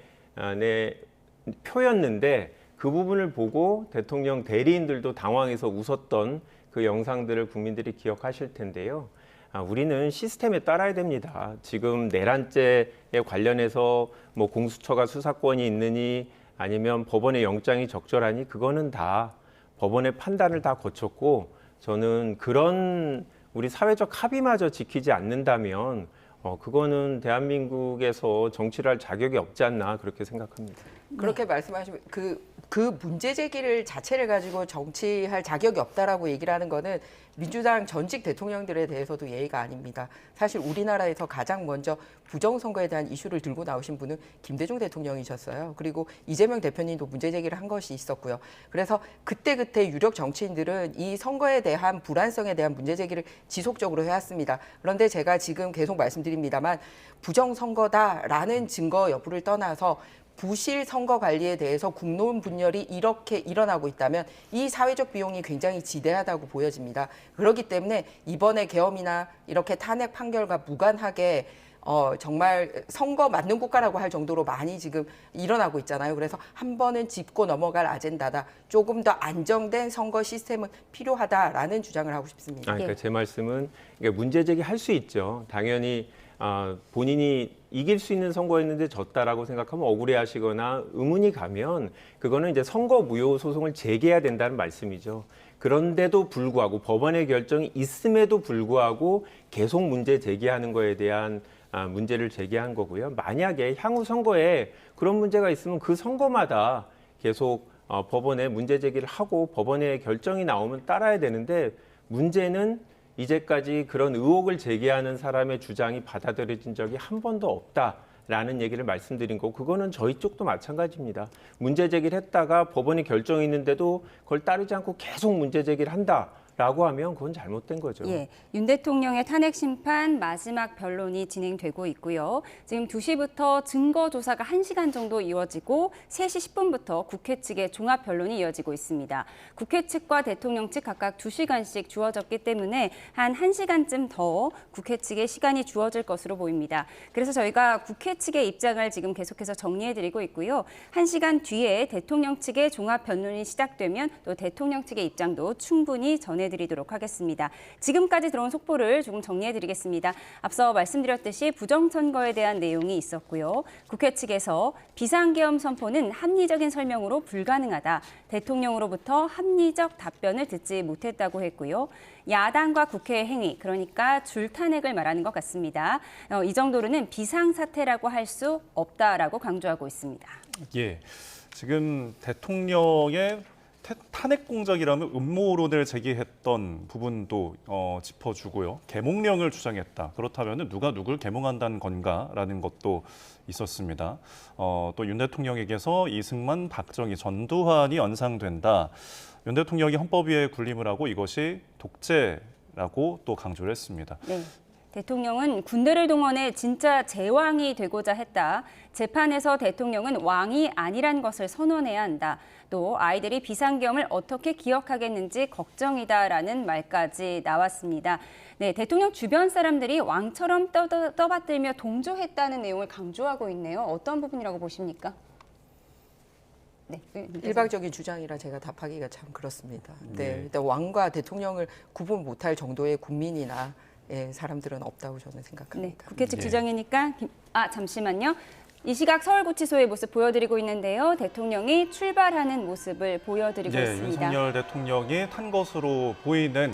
표였는데 그 부분을 보고 대통령 대리인들도 당황해서 웃었던 그 영상들을 국민들이 기억하실 텐데요. 우리는 시스템에 따라야 됩니다. 지금 내란죄에 관련해서 뭐 공수처가 수사권이 있느니 아니면 법원의 영장이 적절하니 그거는 다 법원의 판단을 다 거쳤고 저는 그런 우리 사회적 합의마저 지키지 않는다면 그거는 대한민국에서 정치를 할 자격이 없지 않나 그렇게 생각합니다. 그렇게 말씀하시면 그 문제 제기를 자체를 가지고 정치할 자격이 없다라고 얘기를 하는 거는 민주당 전직 대통령들에 대해서도 예의가 아닙니다. 사실 우리나라에서 가장 먼저 부정선거에 대한 이슈를 들고 나오신 분은 김대중 대통령이셨어요. 그리고 이재명 대표님도 문제 제기를 한 것이 있었고요. 그래서 그때그때 유력 정치인들은 이 선거에 대한 불안성에 대한 문제 제기를 지속적으로 해왔습니다. 그런데 제가 지금 계속 말씀드립니다만 부정선거다라는 증거 여부를 떠나서 부실 선거 관리에 대해서 국론 분열이 이렇게 일어나고 있다면 이 사회적 비용이 굉장히 지대하다고 보여집니다. 그렇기 때문에 이번에 계엄이나 이렇게 탄핵 판결과 무관하게 정말 선거 맞는 국가라고 할 정도로 많이 지금 일어나고 있잖아요. 그래서 한 번은 짚고 넘어갈 아젠다다. 조금 더 안정된 선거 시스템은 필요하다라는 주장을 하고 싶습니다. 그러니까 제 말씀은 문제 제기할 수 있죠. 당연히 본인이 이길 수 있는 선거였는데 졌다라고 생각하면 억울해하시거나 의문이 가면 그거는 이제 선거 무효 소송을 제기해야 된다는 말씀이죠. 그런데도 불구하고 법원의 결정이 있음에도 불구하고 계속 문제 제기하는 거에 대한 문제를 제기한 거고요. 만약에 향후 선거에 그런 문제가 있으면 그 선거마다 계속 법원에 문제 제기를 하고 법원의 결정이 나오면 따라야 되는데 문제는 이제까지 그런 의혹을 제기하는 사람의 주장이 받아들여진 적이 한 번도 없다라는 얘기를 말씀드린 거고 그거는 저희 쪽도 마찬가지입니다. 문제 제기를 했다가 법원이 결정이 있는데도 그걸 따르지 않고 계속 문제 제기를 한다라고 하면 그건 잘못된 거죠. 예, 윤 대통령의 탄핵 심판 마지막 변론이 진행되고 있고요. 지금 2시부터 증거 조사가 1시간 정도 이어지고 3시 10분부터 국회 측의 종합 변론이 이어지고 있습니다. 국회 측과 대통령 측 각각 2시간씩 주어졌기 때문에 한 1시간쯤 더 국회 측에 시간이 주어질 것으로 보입니다. 그래서 저희가 국회 측의 입장을 지금 계속해서 정리해드리고 있고요. 1시간 뒤에 대통령 측의 종합 변론이 시작되면 또 대통령 측의 입장도 충분히 전해드리도록 하겠습니다. 지금까지 들어온 속보를 조금 정리해드리겠습니다. 앞서 말씀드렸듯이 부정선거에 대한 내용이 있었고요. 국회 측에서 비상계엄 선포는 합리적인 설명으로 불가능하다. 대통령으로부터 합리적 답변을 듣지 못했다고 했고요. 야당과 국회의 행위, 그러니까 줄탄핵을 말하는 것 같습니다. 이 정도로는 비상사태라고 할 수 없다라고 강조하고 있습니다. 예, 지금 대통령의 탄핵 공작이라는 음모론을 제기했던 부분도 짚어주고요. 계몽령을 주장했다. 그렇다면 누가 누굴 계몽한다는 건가라는 것도 있었습니다. 또 윤 대통령에게서 이승만, 박정희, 전두환이 연상된다. 윤 대통령이 헌법 위에 군림을 하고 이것이 독재라고 또 강조를 했습니다. 네. 대통령은 군대를 동원해 진짜 제왕이 되고자 했다. 재판에서 대통령은 왕이 아니란 것을 선언해야 한다. 또 아이들이 비상계엄을 어떻게 기억하겠는지 걱정이다라는 말까지 나왔습니다. 네, 대통령 주변 사람들이 왕처럼 떠받들며 동조했다는 내용을 강조하고 있네요. 어떤 부분이라고 보십니까? 네, 일방적인 주장이라 제가 답하기가 참 그렇습니다. 네, 네. 일단 왕과 대통령을 구분 못할 정도의 국민이나 사람들은 없다고 저는 생각합니다. 네, 국회 측 예. 주장이니까 잠시만요. 이 시각 서울구치소의 모습 보여드리고 있는데요. 대통령이 출발하는 모습을 보여드리고 예, 있습니다. 윤석열 대통령이 탄 것으로 보이는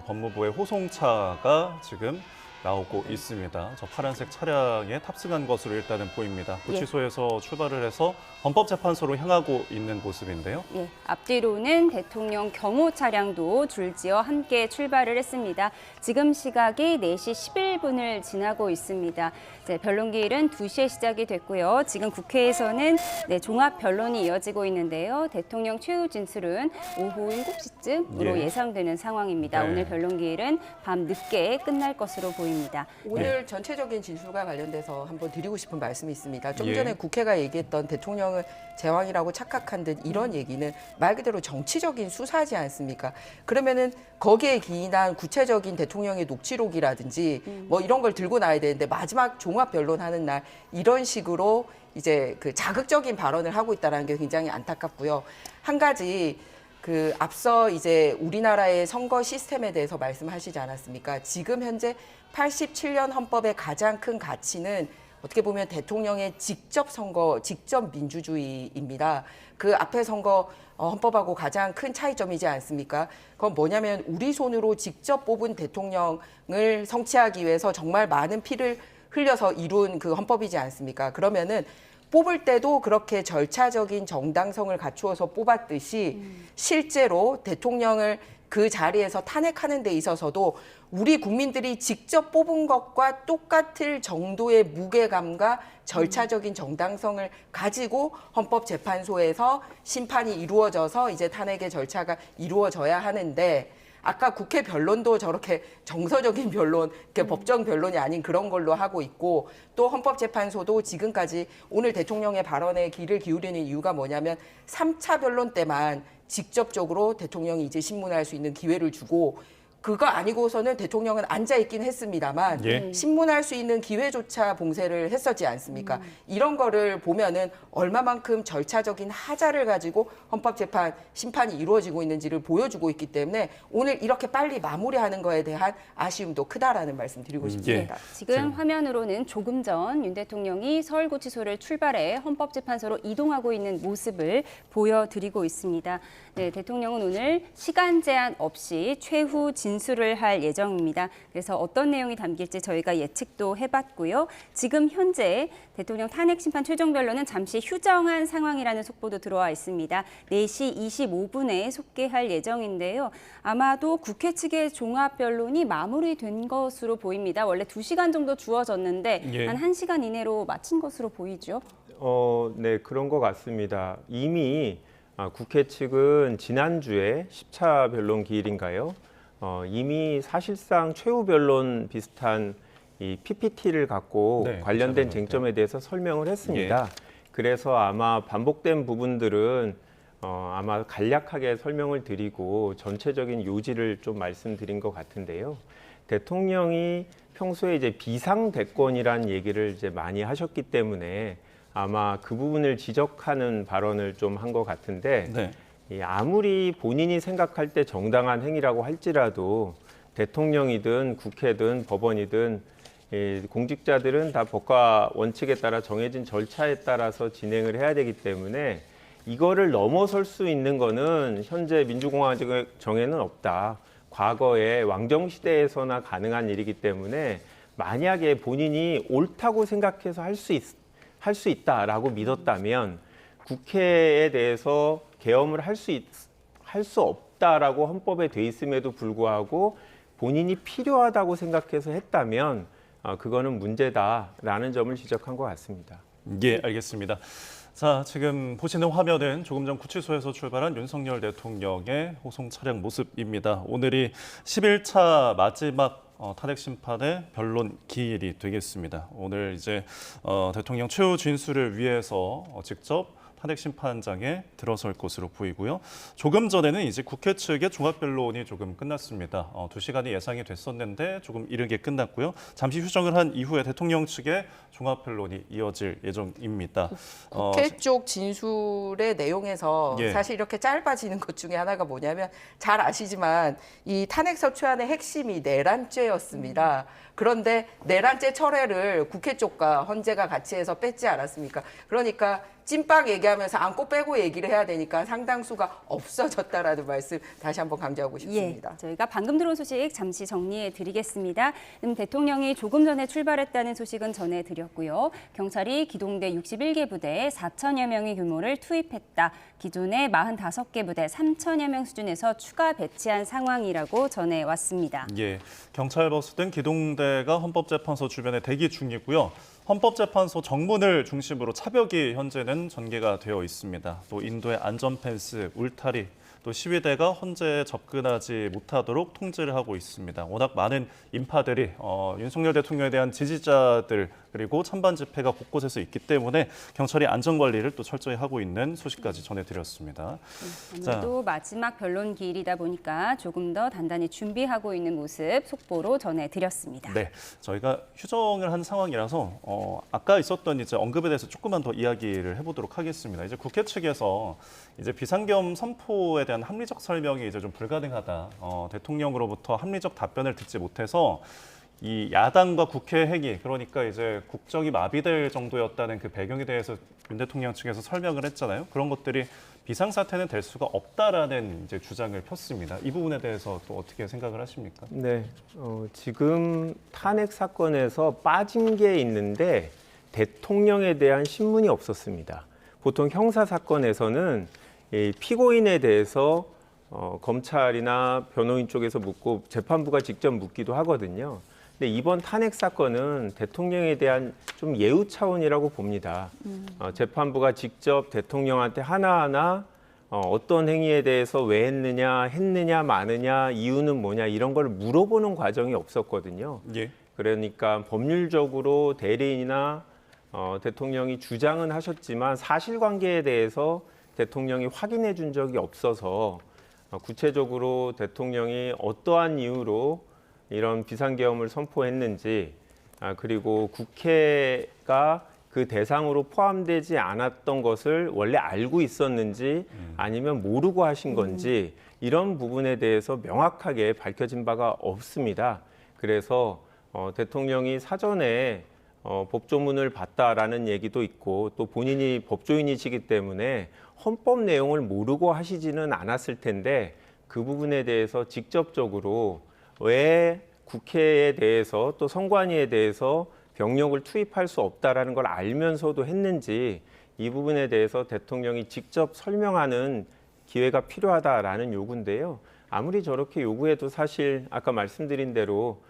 법무부의 호송차가 지금 나오고 있습니다. 저 파란색 차량에 탑승한 것으로 일단은 보입니다. 구치소에서 출발을 해서 헌법재판소로 향하고 있는 모습인데요. 예, 앞뒤로는 대통령 경호 차량도 줄지어 함께 출발을 했습니다. 지금 시각이 4시 11분을 지나고 있습니다. 이제 변론기일은 2시에 시작이 됐고요. 지금 국회에서는 종합 변론이 이어지고 있는데요. 대통령 최후 진술은 오후 7시쯤으로 예. 예상되는 상황입니다. 네. 오늘 변론기일은 밤 늦게 끝날 것으로 보입니다. 오늘 전체적인 진술과 관련돼서 한번 드리고 싶은 말씀이 있습니다. 좀 예. 전에 국회가 얘기했던 대통령을 제왕이라고 착각한 듯 이런 얘기는 말 그대로 정치적인 수사지 않습니까? 그러면은 거기에 기인한 구체적인 대통령의 녹취록이라든지 뭐 이런 걸 들고 나야 되는데 마지막 종합 변론하는 날 이런 식으로 이제 그 자극적인 발언을 하고 있다는 게 굉장히 안타깝고요. 한 가지 그 앞서 이제 우리나라의 선거 시스템에 대해서 말씀하시지 않았습니까? 지금 현재 87년 헌법의 가장 큰 가치는 어떻게 보면 대통령의 직접 선거, 직접 민주주의입니다. 그 앞에 선거 헌법하고 가장 큰 차이점이지 않습니까? 그건 뭐냐면 우리 손으로 직접 뽑은 대통령을 성취하기 위해서 정말 많은 피를 흘려서 이룬 그 헌법이지 않습니까? 그러면은 뽑을 때도 그렇게 절차적인 정당성을 갖추어서 뽑았듯이 실제로 대통령을 그 자리에서 탄핵하는 데 있어서도 우리 국민들이 직접 뽑은 것과 똑같을 정도의 무게감과 절차적인 정당성을 가지고 헌법재판소에서 심판이 이루어져서 이제 탄핵의 절차가 이루어져야 하는데 아까 국회 변론도 저렇게 정서적인 변론, 법정 변론이 아닌 그런 걸로 하고 있고 또 헌법재판소도 지금까지 오늘 대통령의 발언에 귀를 기울이는 이유가 뭐냐면 3차 변론 때만 직접적으로 대통령이 이제 신문할 수 있는 기회를 주고 그거 아니고서는 대통령은 앉아있긴 했습니다만 예. 신문할 수 있는 기회조차 봉쇄를 했었지 않습니까? 이런 거를 보면은 얼마만큼 절차적인 하자를 가지고 헌법재판 심판이 이루어지고 있는지를 보여주고 있기 때문에 오늘 이렇게 빨리 마무리하는 거에 대한 아쉬움도 크다라는 말씀 드리고 싶습니다. 지금 화면으로는 조금 전 윤 대통령이 서울구치소를 출발해 헌법재판소로 이동하고 있는 모습을 보여드리고 있습니다. 네, 대통령은 오늘 시간 제한 없이 최후 진술을 할 예정입니다. 그래서 어떤 내용이 담길지 저희가 예측도 해봤고요. 지금 현재 대통령 탄핵 심판 최종 변론은 잠시 휴정한 상황이라는 속보도 들어와 있습니다. 4시 25분에 속개할 예정인데요. 아마도 국회 측의 종합 변론이 마무리된 것으로 보입니다. 원래 2시간 정도 주어졌는데 예. 한 1시간 이내로 마친 것으로 보이죠. 네, 그런 것 같습니다. 이미 국회 측은 지난주에 10차 변론 기일인가요? 이미 사실상 최후 변론 비슷한 이 PPT를 갖고 네, 관련된 그렇죠. 쟁점에 대해서 설명을 했습니다. 그래서 아마 반복된 부분들은 아마 간략하게 설명을 드리고 전체적인 요지를 좀 말씀드린 것 같은데요. 대통령이 평소에 이제 비상대권이라는 얘기를 이제 많이 하셨기 때문에 아마 그 부분을 지적하는 발언을 좀 한 것 같은데 네. 아무리 본인이 생각할 때 정당한 행위라고 할지라도 대통령이든 국회든 법원이든 공직자들은 다 법과 원칙에 따라 정해진 절차에 따라서 진행을 해야 되기 때문에 이거를 넘어설 수 있는 거는 현재 민주공화 정에는 없다. 과거에 왕정시대에서나 가능한 일이기 때문에 만약에 본인이 옳다고 생각해서 할 수 있다라고 믿었다면 국회에 대해서 계엄을 할 수 없다라고 헌법에 돼 있음에도 불구하고 본인이 필요하다고 생각해서 했다면 그거는 문제다라는 점을 지적한 것 같습니다. 예, 알겠습니다. 자, 지금 보시는 화면은 조금 전 구치소에서 출발한 윤석열 대통령의 호송 차량 모습입니다. 오늘이 11차 마지막 탄핵 심판의 변론 기일이 되겠습니다. 오늘 이제 대통령 최후 진술을 위해서 직접 탄핵 심판장에 들어설 것으로 보이고요. 조금 전에는 이제 국회 측의 종합변론이 조금 끝났습니다. 2시간이 예상이 됐었는데 조금 이르게 끝났고요. 잠시 휴정을 한 이후에 대통령 측의 종합변론이 이어질 예정입니다. 국회 쪽 진술의 내용에서 예. 사실 이렇게 짧아지는 것 중에 하나가 뭐냐면 잘 아시지만 이 탄핵소추안의 핵심이 내란죄였습니다. 그런데 내란죄 철회를 국회 쪽과 헌재가 같이 해서 뺐지 않았습니까? 그러니까 찐빵 얘기하면서 안고 빼고 얘기를 해야 되니까 상당수가 없어졌다라는 말씀 다시 한번 강조하고 싶습니다. 예, 저희가 방금 들어온 소식 잠시 정리해 드리겠습니다. 대통령이 조금 전에 출발했다는 소식은 전해드렸고요. 경찰이 기동대 61개 부대에 4천여 명의 규모를 투입했다. 기존의 45개 부대 3천여 명 수준에서 추가 배치한 상황이라고 전해왔습니다. 예, 경찰버스 등 기동대가 헌법재판소 주변에 대기 중이고요. 헌법재판소 정문을 중심으로 차벽이 현재는 전개가 되어 있습니다. 또 인도의 안전펜스, 울타리, 또 시위대가 헌재에 접근하지 못하도록 통제를 하고 있습니다. 워낙 많은 인파들이 윤석열 대통령에 대한 지지자들 그리고 찬반 집회가 곳곳에서 있기 때문에 경찰이 안전관리를 또 철저히 하고 있는 소식까지 전해드렸습니다. 아무래도 마지막 변론 기일이다 보니까 조금 더 단단히 준비하고 있는 모습 속보로 전해드렸습니다. 네, 저희가 휴정을 한 상황이라서 아까 있었던 이제 언급에 대해서 조금만 더 이야기를 해보도록 하겠습니다. 이제 국회 측에서 이제 비상겸 선포에 대한 합리적 설명이 이제 좀 불가능하다. 대통령으로부터 합리적 답변을 듣지 못해서 이 야당과 국회 행위, 그러니까 이제 국정이 마비될 정도였다는 그 배경에 대해서 윤 대통령 측에서 설명을 했잖아요. 그런 것들이 비상사태는 될 수가 없다라는 이제 주장을 폈습니다. 이 부분에 대해서 또 어떻게 생각을 하십니까? 네, 지금 탄핵 사건에서 빠진 게 있는데 대통령에 대한 신문이 없었습니다. 보통 형사 사건에서는 이 피고인에 대해서 검찰이나 변호인 쪽에서 묻고 재판부가 직접 묻기도 하거든요. 근데 이번 탄핵 사건은 대통령에 대한 좀 예우 차원이라고 봅니다. 재판부가 직접 대통령한테 하나하나 어떤 행위에 대해서 왜 했느냐, 마느냐, 이유는 뭐냐 이런 걸 물어보는 과정이 없었거든요. 예. 그러니까 법률적으로 대리인이나 대통령이 주장은 하셨지만 사실관계에 대해서 대통령이 확인해 준 적이 없어서 구체적으로 대통령이 어떠한 이유로 이런 비상계엄을 선포했는지 그리고 국회가 그 대상으로 포함되지 않았던 것을 원래 알고 있었는지 아니면 모르고 하신 건지 이런 부분에 대해서 명확하게 밝혀진 바가 없습니다. 그래서 대통령이 사전에 법조문을 봤다라는 얘기도 있고 또 본인이 법조인이시기 때문에 헌법 내용을 모르고 하시지는 않았을 텐데 그 부분에 대해서 직접적으로 왜 국회에 대해서 또 선관위에 대해서 병력을 투입할 수 없다라는 걸 알면서도 했는지 이 부분에 대해서 대통령이 직접 설명하는 기회가 필요하다라는 요구인데요. 아무리 저렇게 요구해도 사실 아까 말씀드린 대로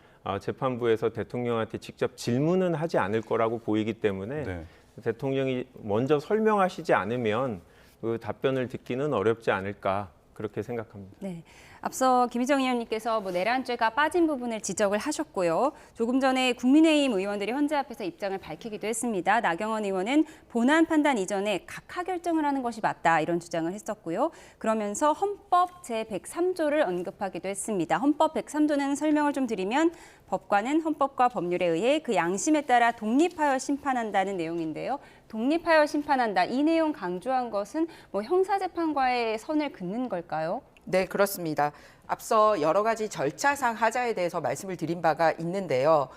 재판부에서 대통령한테 직접 질문은 하지 않을 거라고 보이기 때문에 네. 대통령이 먼저 설명하시지 않으면 그 답변을 듣기는 어렵지 않을까 그렇게 생각합니다. 네. 앞서 김희정 의원님께서 내란죄가 빠진 부분을 지적을 하셨고요. 조금 전에 국민의힘 의원들이 헌재 앞에서 입장을 밝히기도 했습니다. 나경원 의원은 본안 판단 이전에 각하 결정을 하는 것이 맞다 이런 주장을 했었고요. 그러면서 헌법 제103조를 언급하기도 했습니다. 헌법 103조는 설명을 좀 드리면 법관은 헌법과 법률에 의해 그 양심에 따라 독립하여 심판한다는 내용인데요. 독립하여 심판한다. 이 내용 강조한 것은 형사재판과의 선을 긋는 걸까요? 네, 그렇습니다. 앞서 여러 가지 절차상 하자에 대해서 말씀을 드린 바가 있는데요.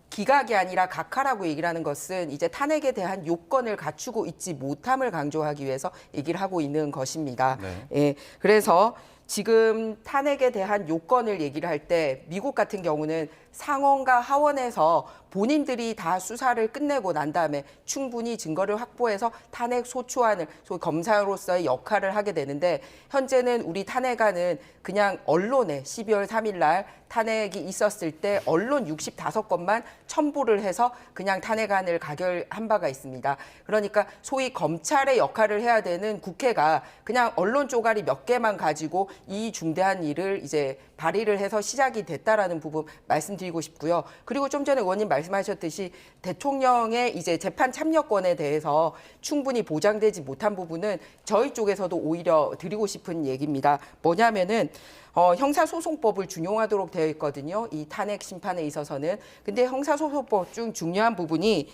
기각이 아니라 각하라고 얘기를 하는 것은 이제 탄핵에 대한 요건을 갖추고 있지 못함을 강조하기 위해서 얘기를 하고 있는 것입니다. 네. 예, 그래서 지금 탄핵에 대한 요건을 얘기를 할 때 미국 같은 경우는 상원과 하원에서 본인들이 다 수사를 끝내고 난 다음에 충분히 증거를 확보해서 탄핵 소추안을 소위 검사로서의 역할을 하게 되는데 현재는 우리 탄핵안은 그냥 언론에 12월 3일 날 탄핵이 있었을 때 언론 65건만 첨부를 해서 그냥 탄핵안을 가결한 바가 있습니다. 그러니까 소위 검찰의 역할을 해야 되는 국회가 그냥 언론 쪼가리 몇 개만 가지고 이 중대한 일을 이제 발의를 해서 시작이 됐다라는 부분 말씀드리고 싶고요. 그리고 좀 전에 의원님 말씀하셨듯이 대통령의 이제 재판 참여권에 대해서 충분히 보장되지 못한 부분은 저희 쪽에서도 오히려 드리고 싶은 얘기입니다. 뭐냐면은 형사소송법을 준용하도록 되어 있거든요. 이 탄핵 심판에 있어서는. 근데 형사소송법 중 중요한 부분이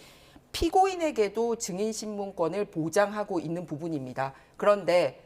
피고인에게도 증인신문권을 보장하고 있는 부분입니다. 그런데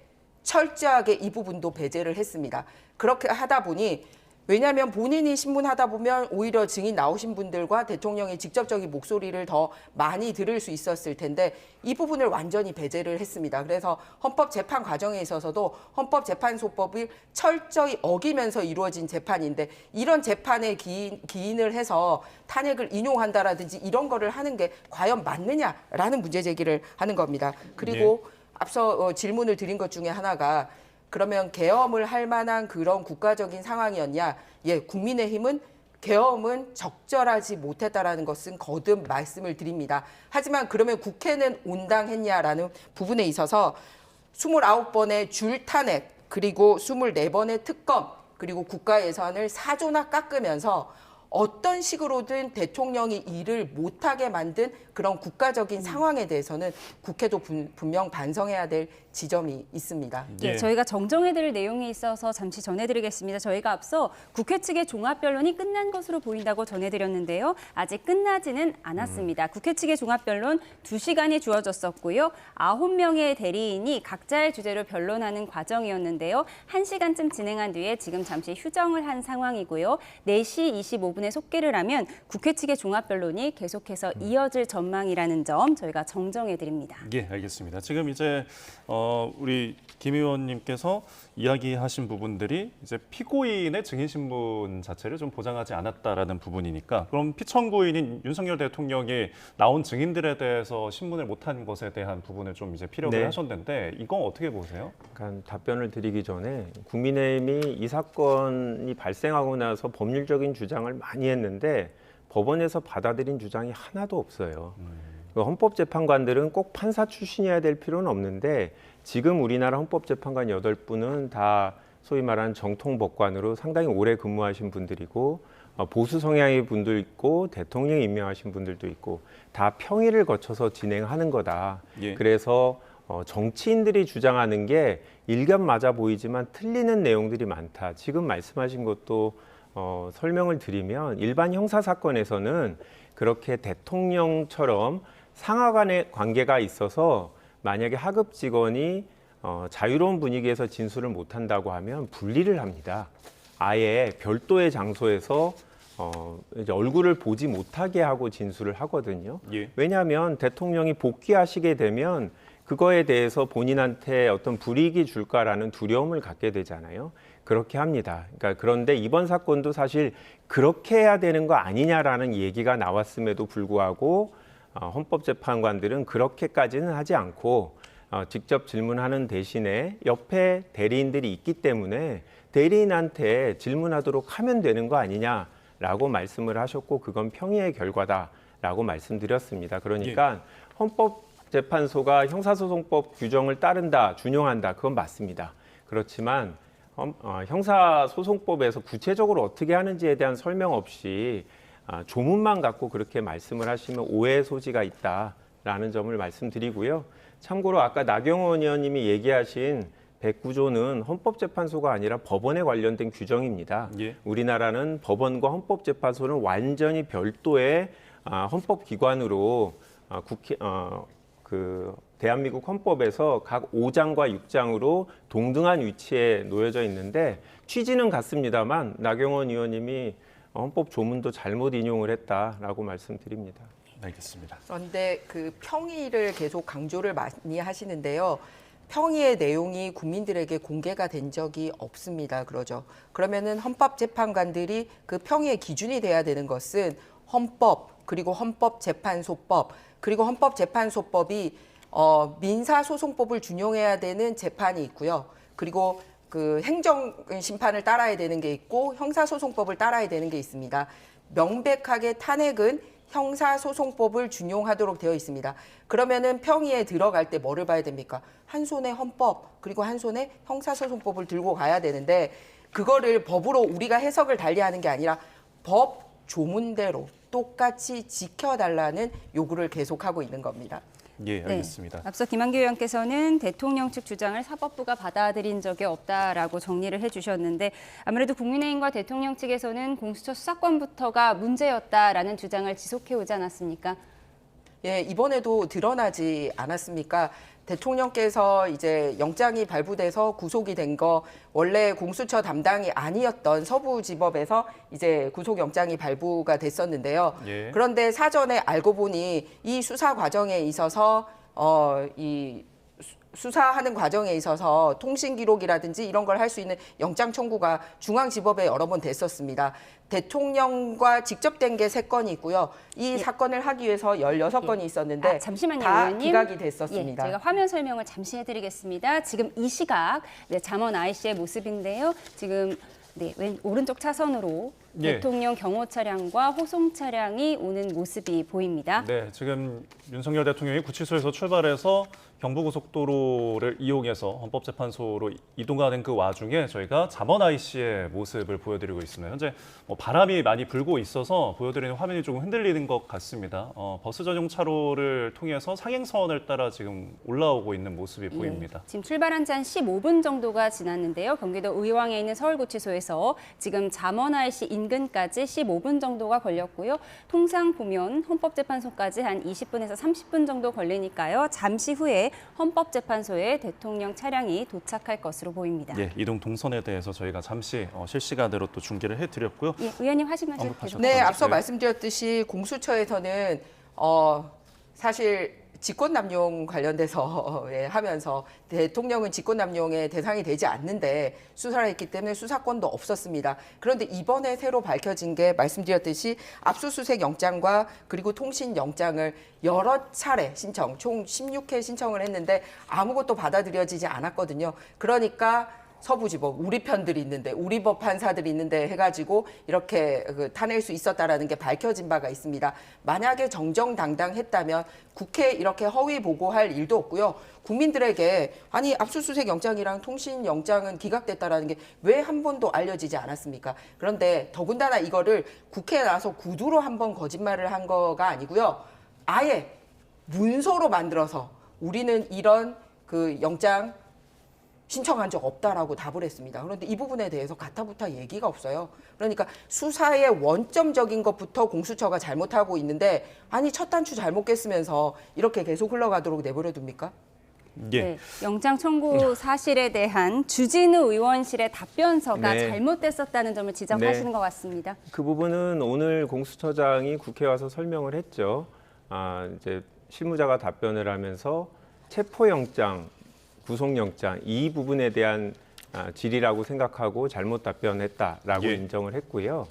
철저하게 이 부분도 배제를 했습니다. 그렇게 하다 보니 왜냐하면 본인이 신문하다 보면 오히려 증인 나오신 분들과 대통령의 직접적인 목소리를 더 많이 들을 수 있었을 텐데 이 부분을 완전히 배제를 했습니다. 그래서 헌법재판 과정에 있어서도 헌법재판소법을 철저히 어기면서 이루어진 재판인데 이런 재판에 기인을 해서 탄핵을 인용한다라든지 이런 거를 하는 게 과연 맞느냐라는 문제 제기를 하는 겁니다. 그리고 앞서 질문을 드린 것 중에 하나가 그러면 계엄을 할 만한 그런 국가적인 상황이었냐? 예, 국민의힘은 계엄은 적절하지 못했다라는 것은 거듭 말씀을 드립니다. 하지만 그러면 국회는 온당했냐라는 부분에 있어서 29번의 줄 탄핵 그리고 24번의 특검 그리고 국가 예산을 4조나 깎으면서 어떤 식으로든 대통령이 일을 못하게 만든 그런 국가적인 상황에 대해서는 국회도 분명 반성해야 될 지점이 있습니다. 네, 저희가 정정해드릴 내용이 있어서 잠시 전해드리겠습니다. 저희가 앞서 국회 측의 종합변론이 끝난 것으로 보인다고 전해드렸는데요. 아직 끝나지는 않았습니다. 국회 측의 종합변론 2시간이 주어졌었고요. 9명의 대리인이 각자의 주제로 변론하는 과정이었는데요. 1시간쯤 진행한 뒤에 지금 잠시 휴정을 한 상황이고요. 4시 25분에 속개를 하면 국회 측의 종합변론이 계속해서 이어질 전망이라는 점 저희가 정정해드립니다. 예, 알겠습니다. 지금 이제 우리 김 의원님께서 이야기하신 부분들이 이제 피고인의 증인 신분 자체를 좀 보장하지 않았다라는 부분이니까 그럼 피청구인인 윤석열 대통령이 나온 증인들에 대해서 신문을 못한 것에 대한 부분을 좀 이제 피력을 하셨는데 이건 어떻게 보세요? 약간 답변을 드리기 전에 국민의힘이 이 사건이 발생하고 나서 법률적인 주장을 많이 했는데 법원에서 받아들인 주장이 하나도 없어요. 헌법재판관들은 꼭 판사 출신이어야 될 필요는 없는데 지금 우리나라 헌법재판관 8분은 다 소위 말하는 정통법관으로 상당히 오래 근무하신 분들이고 보수 성향의 분도 있고 대통령이 임명하신 분들도 있고 다 평의를 거쳐서 진행하는 거다. 예. 그래서 정치인들이 주장하는 게 일견 맞아 보이지만 틀리는 내용들이 많다. 지금 말씀하신 것도 설명을 드리면 일반 형사 사건에서는 그렇게 대통령처럼 상하 간의 관계가 있어서 만약에 하급 직원이 자유로운 분위기에서 진술을 못한다고 하면 분리를 합니다. 아예 별도의 장소에서 이제 얼굴을 보지 못하게 하고 진술을 하거든요. 예. 왜냐하면 대통령이 복귀하시게 되면 그거에 대해서 본인한테 어떤 불이익이 줄까라는 두려움을 갖게 되잖아요. 그렇게 합니다. 그러니까 그런데 이번 사건도 사실 그렇게 해야 되는 거 아니냐라는 얘기가 나왔음에도 불구하고 헌법재판관들은 그렇게까지는 하지 않고 직접 질문하는 대신에 옆에 대리인들이 있기 때문에 대리인한테 질문하도록 하면 되는 거 아니냐라고 말씀을 하셨고 그건 평의의 결과다라고 말씀드렸습니다. 그러니까 헌법재판소가 형사소송법 규정을 따른다, 준용한다, 그건 맞습니다. 그렇지만 형사소송법에서 구체적으로 어떻게 하는지에 대한 설명 없이 조문만 갖고 그렇게 말씀을 하시면 오해의 소지가 있다라는 점을 말씀드리고요. 참고로 아까 나경원 의원님이 얘기하신 109조는 헌법재판소가 아니라 법원에 관련된 규정입니다. 예. 우리나라는 법원과 헌법재판소는 완전히 별도의 헌법기관으로 대한민국 헌법에서 각 5장과 6장으로 동등한 위치에 놓여져 있는데 취지는 같습니다만 나경원 의원님이 헌법 조문도 잘못 인용을 했다라고 말씀드립니다. 알겠습니다. 그런데 그 평의를 계속 강조를 많이 하시는데요. 평의의 내용이 국민들에게 공개가 된 적이 없습니다. 그러죠. 그러면은 헌법재판관들이 그 평의의 기준이 돼야 되는 것은 헌법 그리고 헌법재판소법 그리고 헌법재판소법이 민사소송법을 준용해야 되는 재판이 있고요. 그리고 그 행정심판을 따라야 되는 게 있고 형사소송법을 따라야 되는 게 있습니다. 명백하게 탄핵은 형사소송법을 준용하도록 되어 있습니다. 그러면은 평의에 들어갈 때 뭐를 봐야 됩니까? 한 손에 헌법 그리고 한 손에 형사소송법을 들고 가야 되는데 그거를 법으로 우리가 해석을 달리하는 게 아니라 법 조문대로 똑같이 지켜달라는 요구를 계속하고 있는 겁니다. 예, 알겠습니다. 앞서 김한규 의원께서는 대통령 측 주장을 사법부가 받아들인 적이 없다라고 정리를 해주셨는데 아무래도 국민의힘과 대통령 측에서는 공수처 수사권부터가 문제였다라는 주장을 지속해오지 않았습니까? 예, 이번에도 드러나지 않았습니까? 대통령께서 이제 영장이 발부돼서 구속이 된 거 원래 공수처 담당이 아니었던 서부지법에서 이제 구속영장이 발부가 됐었는데요. 예. 그런데 사전에 알고 보니 이 수사 과정에 있어서 이 수사하는 과정에 있어서 통신 기록이라든지 이런 걸 할 수 있는 영장 청구가 중앙지법에 여러 번 됐었습니다. 대통령과 직접 된 게 3건이 있고요. 이 사건을 하기 위해서 16건이 있었는데 잠시만요, 다 의원님. 기각이 됐었습니다. 제가 화면 설명을 잠시 해드리겠습니다. 지금 이 시각 잠원 IC의 모습인데요. 지금 오른쪽 차선으로 예. 대통령 경호 차량과 호송 차량이 오는 모습이 보입니다. 네, 지금 윤석열 대통령이 구치소에서 출발해서 경부고속도로를 이용해서 헌법재판소로 이동하는 그 와중에 저희가 잠원 IC의 모습을 보여드리고 있습니다. 현재 바람이 많이 불고 있어서 보여드리는 화면이 조금 흔들리는 것 같습니다. 버스 전용 차로를 통해서 상행선을 따라 지금 올라오고 있는 모습이 보입니다. 지금 출발한 지 한 15분 정도가 지났는데요. 경기도 의왕에 있는 서울구치소에서 지금 잠원 IC 인근까지 15분 정도가 걸렸고요. 통상 보면 헌법재판소까지 한 20분에서 30분 정도 걸리니까요. 잠시 후에 헌법재판소에 대통령 차량이 도착할 것으로 보입니다. 예, 이동 동선에 대해서 저희가 잠시 실시간으로 또 중계를 해드렸고요. 예, 의원님 하시면 계속. 언급하셨던 네, 앞서 네. 말씀드렸듯이 공수처에서는 사실 직권남용 관련돼서 하면서 대통령은 직권남용의 대상이 되지 않는데 수사를 했기 때문에 수사권도 없었습니다. 그런데 이번에 새로 밝혀진 게 말씀드렸듯이 압수수색 영장과 그리고 통신 영장을 여러 차례 신청, 총 16회 신청을 했는데 아무것도 받아들여지지 않았거든요. 그러니까 서부지법 우리 편들이 있는데 우리 법 판사들이 있는데 해가지고 이렇게 타낼 수 있었다라는 게 밝혀진 바가 있습니다. 만약에 정정당당했다면 국회에 이렇게 허위 보고할 일도 없고요. 국민들에게 아니 압수수색 영장이랑 통신 영장은 기각됐다라는 게 왜 한 번도 알려지지 않았습니까? 그런데 더군다나 이거를 국회에 나와서 구두로 한번 거짓말을 한 거가 아니고요. 아예 문서로 만들어서 우리는 이런 그 영장 신청한 적 없다라고 답을 했습니다. 그런데 이 부분에 대해서 가타부타 얘기가 없어요. 그러니까 수사의 원점적인 것부터 공수처가 잘못하고 있는데 아니 첫 단추 잘못 깼으면서 이렇게 계속 흘러가도록 내버려 둡니까? 예. 네, 영장 청구 사실에 대한 주진우 의원실의 답변서가 네. 잘못됐었다는 점을 지적하시는 것 같습니다. 그 부분은 오늘 공수처장이 국회에 와서 설명을 했죠. 이제 실무자가 답변을 하면서 체포영장, 구속영장 이 부분에 대한 질의라고 생각하고 잘못 답변했다라고 예. 인정을 했고요.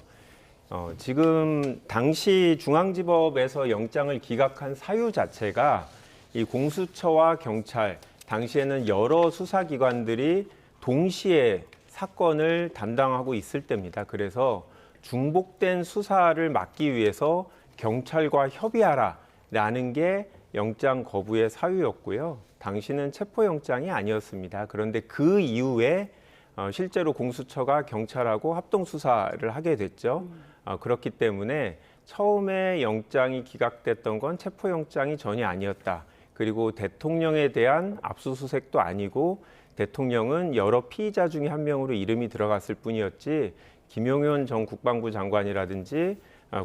지금 당시 중앙지법에서 영장을 기각한 사유 자체가 이 공수처와 경찰 당시에는 여러 수사기관들이 동시에 사건을 담당하고 있을 때입니다. 그래서 중복된 수사를 막기 위해서 경찰과 협의하라라는 게 영장 거부의 사유였고요. 당시는 체포영장이 아니었습니다. 그런데 그 이후에 실제로 공수처가 경찰하고 합동수사를 하게 됐죠. 그렇기 때문에 처음에 영장이 기각됐던 건 체포영장이 전혀 아니었다. 그리고 대통령에 대한 압수수색도 아니고 대통령은 여러 피의자 중에 한 명으로 이름이 들어갔을 뿐이었지 김용현 전 국방부 장관이라든지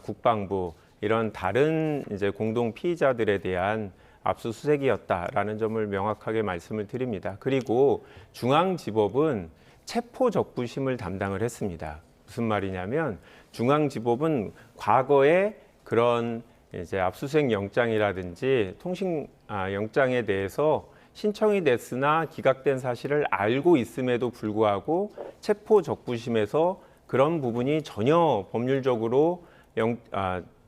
국방부 이런 다른 이제 공동 피의자들에 대한 압수수색이었다라는 점을 명확하게 말씀을 드립니다. 그리고 중앙지법은 체포적부심을 담당을 했습니다. 무슨 말이냐면 중앙지법은 과거에 그런 이제 압수수색 영장이라든지 통신 영장에 대해서 신청이 됐으나 기각된 사실을 알고 있음에도 불구하고 체포적부심에서 그런 부분이 전혀 법률적으로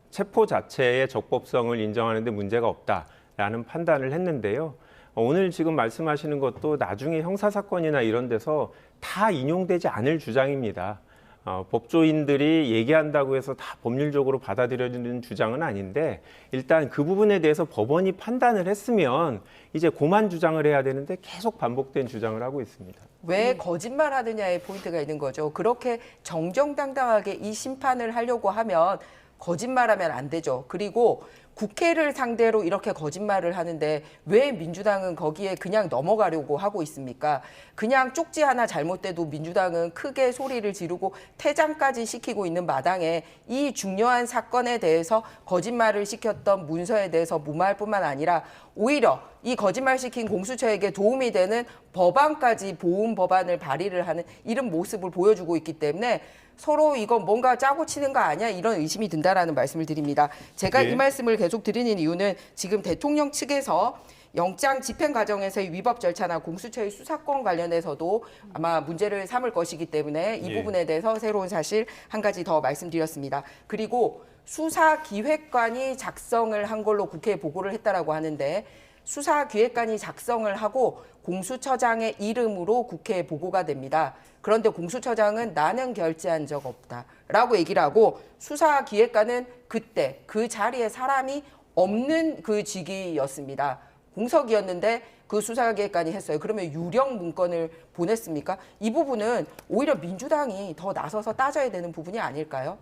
체포 자체의 적법성을 인정하는 데 문제가 없다라는 판단을 했는데요. 오늘 지금 말씀하시는 것도 나중에 형사사건이나 이런 데서 다 인용되지 않을 주장입니다. 법조인들이 얘기한다고 해서 다 법률적으로 받아들여지는 주장은 아닌데 일단 그 부분에 대해서 법원이 판단을 했으면 이제 고만 주장을 해야 되는데 계속 반복된 주장을 하고 있습니다. 왜 거짓말하느냐의 포인트가 있는 거죠. 그렇게 정정당당하게 이 심판을 하려고 하면 거짓말하면 안 되죠. 그리고 국회를 상대로 이렇게 거짓말을 하는데 왜 민주당은 거기에 그냥 넘어가려고 하고 있습니까? 그냥 쪽지 하나 잘못돼도 민주당은 크게 소리를 지르고 퇴장까지 시키고 있는 마당에 이 중요한 사건에 대해서 거짓말을 시켰던 문서에 대해서 무마할 뿐만 아니라 오히려 이 거짓말 시킨 공수처에게 도움이 되는 법안까지 보훈 법안을 발의를 하는 이런 모습을 보여주고 있기 때문에 서로 이거 뭔가 짜고 치는 거 아니야? 이런 의심이 든다라는 말씀을 드립니다. 제가 예. 이 말씀을 계속 드리는 이유는 지금 대통령 측에서 영장 집행 과정에서의 위법 절차나 공수처의 수사권 관련해서도 아마 문제를 삼을 것이기 때문에 이 예. 부분에 대해서 새로운 사실 한 가지 더 말씀드렸습니다. 그리고 수사기획관이 작성을 한 걸로 국회에 보고를 했다라고 하는데 수사기획관이 작성을 하고 공수처장의 이름으로 국회에 보고가 됩니다. 그런데 공수처장은 나는 결재한 적 없다라고 얘기를 하고 수사기획관은 그때 그 자리에 사람이 없는 그 직위였습니다. 공석이었는데 그 수사기획관이 했어요. 그러면 유령 문건을 보냈습니까? 이 부분은 오히려 민주당이 더 나서서 따져야 되는 부분이 아닐까요?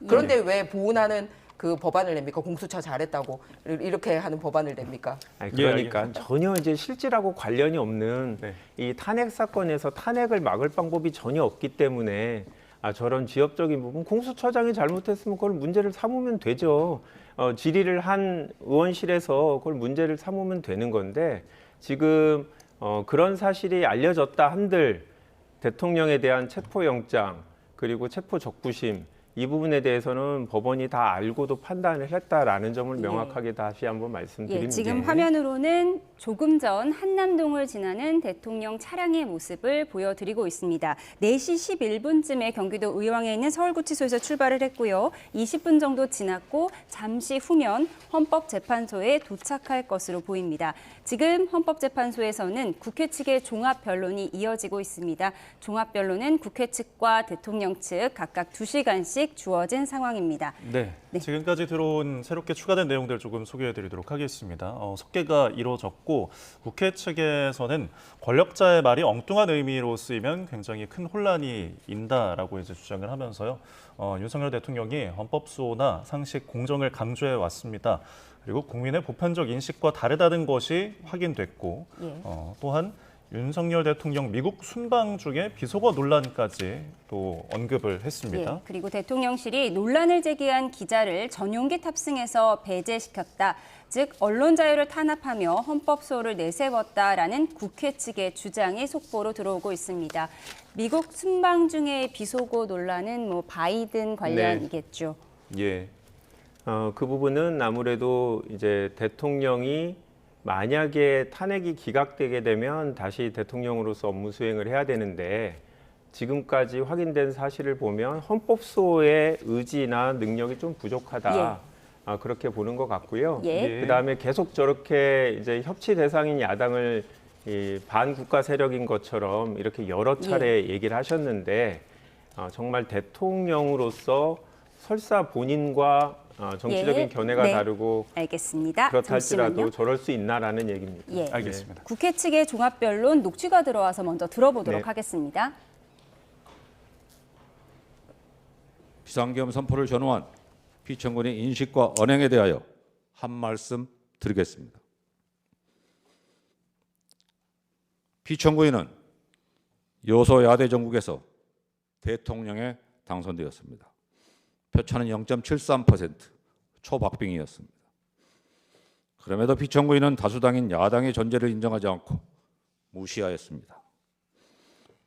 그런데 왜 보훈하는 그 법안을 냅니까? 공수처 잘했다고 이렇게 하는 법안을 냅니까? 아니, 예, 그러니까 알겠습니다. 전혀 이제 실질하고 관련이 없는 네. 이 탄핵 사건에서 탄핵을 막을 방법이 전혀 없기 때문에 저런 지엽적인 부분 공수처장이 잘못했으면 그걸 문제를 삼으면 되죠. 질의를 한 의원실에서 그걸 문제를 삼으면 되는 건데 지금 그런 사실이 알려졌다 한들 대통령에 대한 체포영장 그리고 체포적부심 이 부분에 대해서는 법원이 다 알고도 판단을 했다라는 점을 명확하게 다시 한번 말씀드립니다. 예, 지금 화면으로는 조금 전 한남동을 지나는 대통령 차량의 모습을 보여드리고 있습니다. 4시 11분쯤에 경기도 의왕에 있는 서울구치소에서 출발을 했고요. 20분 정도 지났고 잠시 후면 헌법재판소에 도착할 것으로 보입니다. 지금 헌법재판소에서는 국회 측의 종합변론이 이어지고 있습니다. 종합변론은 국회 측과 대통령 측 각각 2시간씩 주어진 상황입니다. 네, 지금까지 들어온 새롭게 추가된 내용들 조금 소개해드리도록 하겠습니다. 속개가 이루어졌고 국회 측에서는 권력자의 말이 엉뚱한 의미로 쓰이면 굉장히 큰 혼란이 인다라고 이제 주장을 하면서요. 윤석열 대통령이 헌법수호나 상식 공정을 강조해 왔습니다. 그리고 국민의 보편적 인식과 다르다는 것이 확인됐고 또한 윤석열 대통령 미국 순방 중에 비속어 논란까지 또 언급을 했습니다. 예, 그리고 대통령실이 논란을 제기한 기자를 전용기 탑승해서 배제시켰다. 즉 언론 자유를 탄압하며 헌법 수호를 내세웠다라는 국회 측의 주장이 속보로 들어오고 있습니다. 미국 순방 중의 비속어 논란은 바이든 관련이겠죠. 예. 그 부분은 아무래도 이제 대통령이 만약에 탄핵이 기각되게 되면 다시 대통령으로서 업무 수행을 해야 되는데 지금까지 확인된 사실을 보면 헌법소의 의지나 능력이 좀 부족하다. 그렇게 보는 것 같고요. 예. 그다음에 계속 저렇게 이제 협치 대상인 야당을 이 반국가 세력인 것처럼 이렇게 여러 차례 얘기를 하셨는데 정말 대통령으로서 설사 본인과 정치적인 견해가 다르고 알겠습니다. 그렇다 할지라도 잠시만요. 저럴 수 있나라는 얘기입니다. 예. 알겠습니다. 국회 측의 종합변론 녹취가 들어와서 먼저 들어보도록 네. 하겠습니다. 비상계엄 선포를 전후한 피청구인의 인식과 언행에 대하여 한 말씀 드리겠습니다. 피청구인은 여소야대 정국에서 대통령에 당선되었습니다. 표차는 0.73%, 초박빙이었습니다. 그럼에도 피청구인은 다수당인 야당의 존재를 인정하지 않고 무시하였습니다.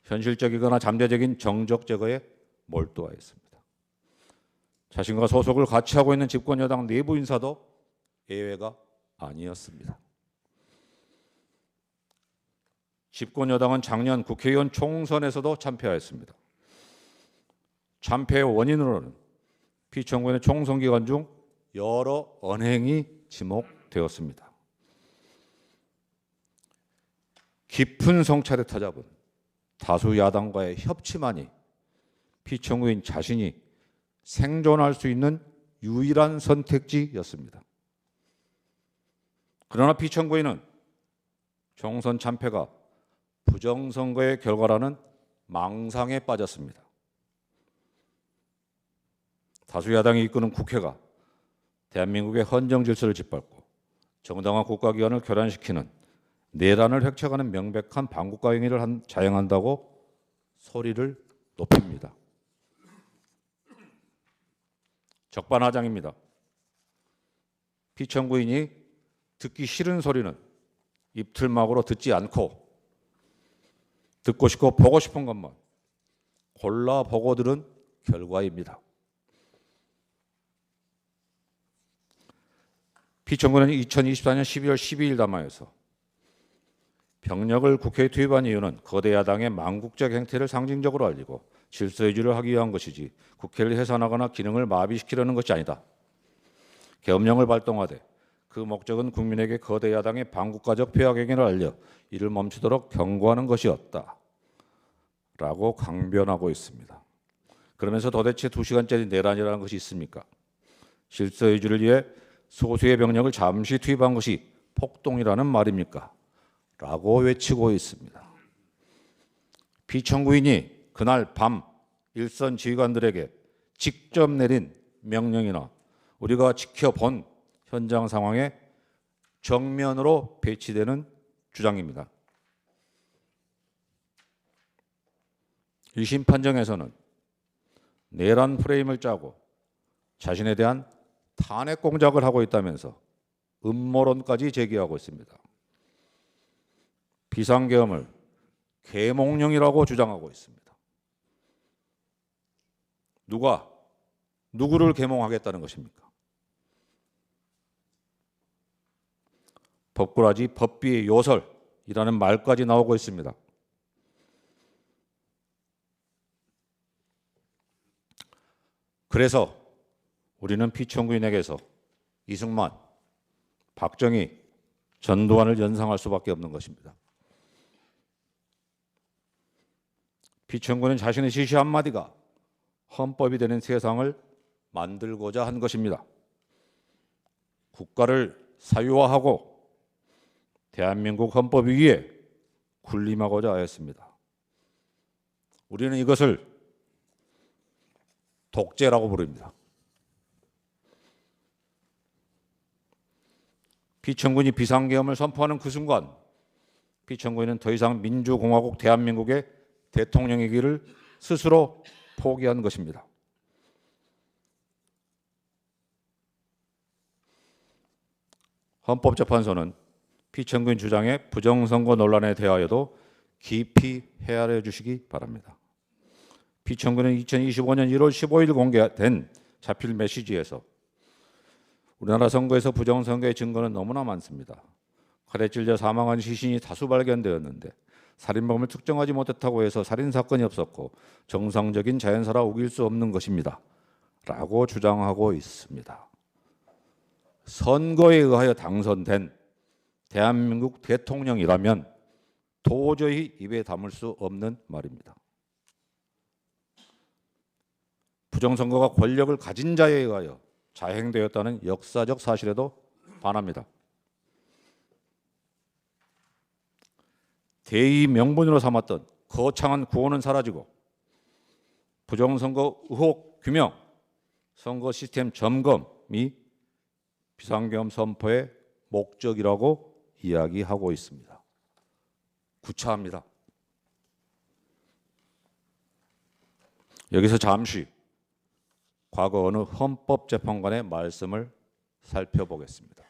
현실적이거나 잠재적인 정적 제거에 몰두하였습니다. 자신과 소속을 같이 하고 있는 집권 여당 내부 인사도 예외가 아니었습니다. 집권 여당은 작년 국회의원 총선에서도 참패하였습니다. 참패의 원인으로는 피청구인의 총선 기간 중 여러 언행이 지목되었습니다. 깊은 성찰에 터잡은 다수 야당과의 협치만이 피청구인 자신이 생존할 수 있는 유일한 선택지였습니다. 그러나 피청구인은 총선 참패가 부정선거의 결과라는 망상에 빠졌습니다. 다수 야당이 이끄는 국회가 대한민국의 헌정 질서를 짓밟고 정당한 국가기관을 교란시키는 내란을 획책하는 명백한 반국가 행위를 자행한다고 소리를 높입니다. 적반하장입니다. 피청구인이 듣기 싫은 소리는 입틀막으로 듣지 않고 듣고 싶고 보고 싶은 것만 골라 보고 들은 결과입니다. 피청구는 2024년 12월 12일 담화에서 병력을 국회에 투입한 이유는 거대 야당의 망국적 행태를 상징적으로 알리고 질서 유지를 하기 위한 것이지 국회를 해산하거나 기능을 마비시키려는 것이 아니다. 계엄령을 발동하되 그 목적은 국민에게 거대 야당의 반국가적 폐악 행위를 알려 이를 멈추도록 경고하는 것이었다. 라고 강변하고 있습니다. 그러면서 도대체 2시간짜리 내란이라는 것이 있습니까? 질서 유지를 위해 소수의 병력을 잠시 투입한 것이 폭동이라는 말입니까? 라고 외치고 있습니다. 피청구인이 그날 밤 일선 지휘관들에게 직접 내린 명령이나 우리가 지켜본 현장 상황에 정면으로 배치되는 주장입니다. 1심 판정에서는 내란 프레임을 짜고 자신에 대한 탄핵 공작을 하고 있다면서 음모론까지 제기하고 있습니다. 비상계엄을 계몽령이라고 주장하고 있습니다. 누가 누구를 계몽하겠다는 것입니까? 법꾸라지 법비의 요설이라는 말까지 나오고 있습니다. 그래서 우리는 피청구인에게서 이승만, 박정희, 전두환을 연상할 수밖에 없는 것입니다. 피청구는 자신의 지시 한마디가 헌법이 되는 세상을 만들고자 한 것입니다. 국가를 사유화하고 대한민국 헌법 위에 군림하고자 하였습니다. 우리는 이것을 독재라고 부릅니다. 피청구인이 비상계엄을 선포하는 그 순간 피청구인은 더 이상 민주공화국 대한민국의 대통령이기를 스스로 포기한 것입니다. 헌법재판소는 피청구인 주장의 부정선거 논란에 대하여도 깊이 헤아려 주시기 바랍니다. 피청구는 2025년 1월 15일 공개된 자필 메시지에서 우리나라 선거에서 부정선거의 증거는 너무나 많습니다. 칼에 찔려 사망한 시신이 다수 발견되었는데 살인범을 특정하지 못했다고 해서 살인사건이 없었고 정상적인 자연사라 우길 수 없는 것입니다. 라고 주장하고 있습니다. 선거에 의하여 당선된 대한민국 대통령이라면 도저히 입에 담을 수 없는 말입니다. 부정선거가 권력을 가진 자에 의하여 자행되었다는 역사적 사실에도 반합니다. 대의 명분으로 삼았던 거창한 구호는 사라지고 부정선거 의혹 규명, 선거 시스템 점검이 비상계엄 선포의 목적이라고 이야기하고 있습니다. 구차합니다. 여기서 잠시 과거 어느 헌법재판관의 말씀을 살펴보겠습니다.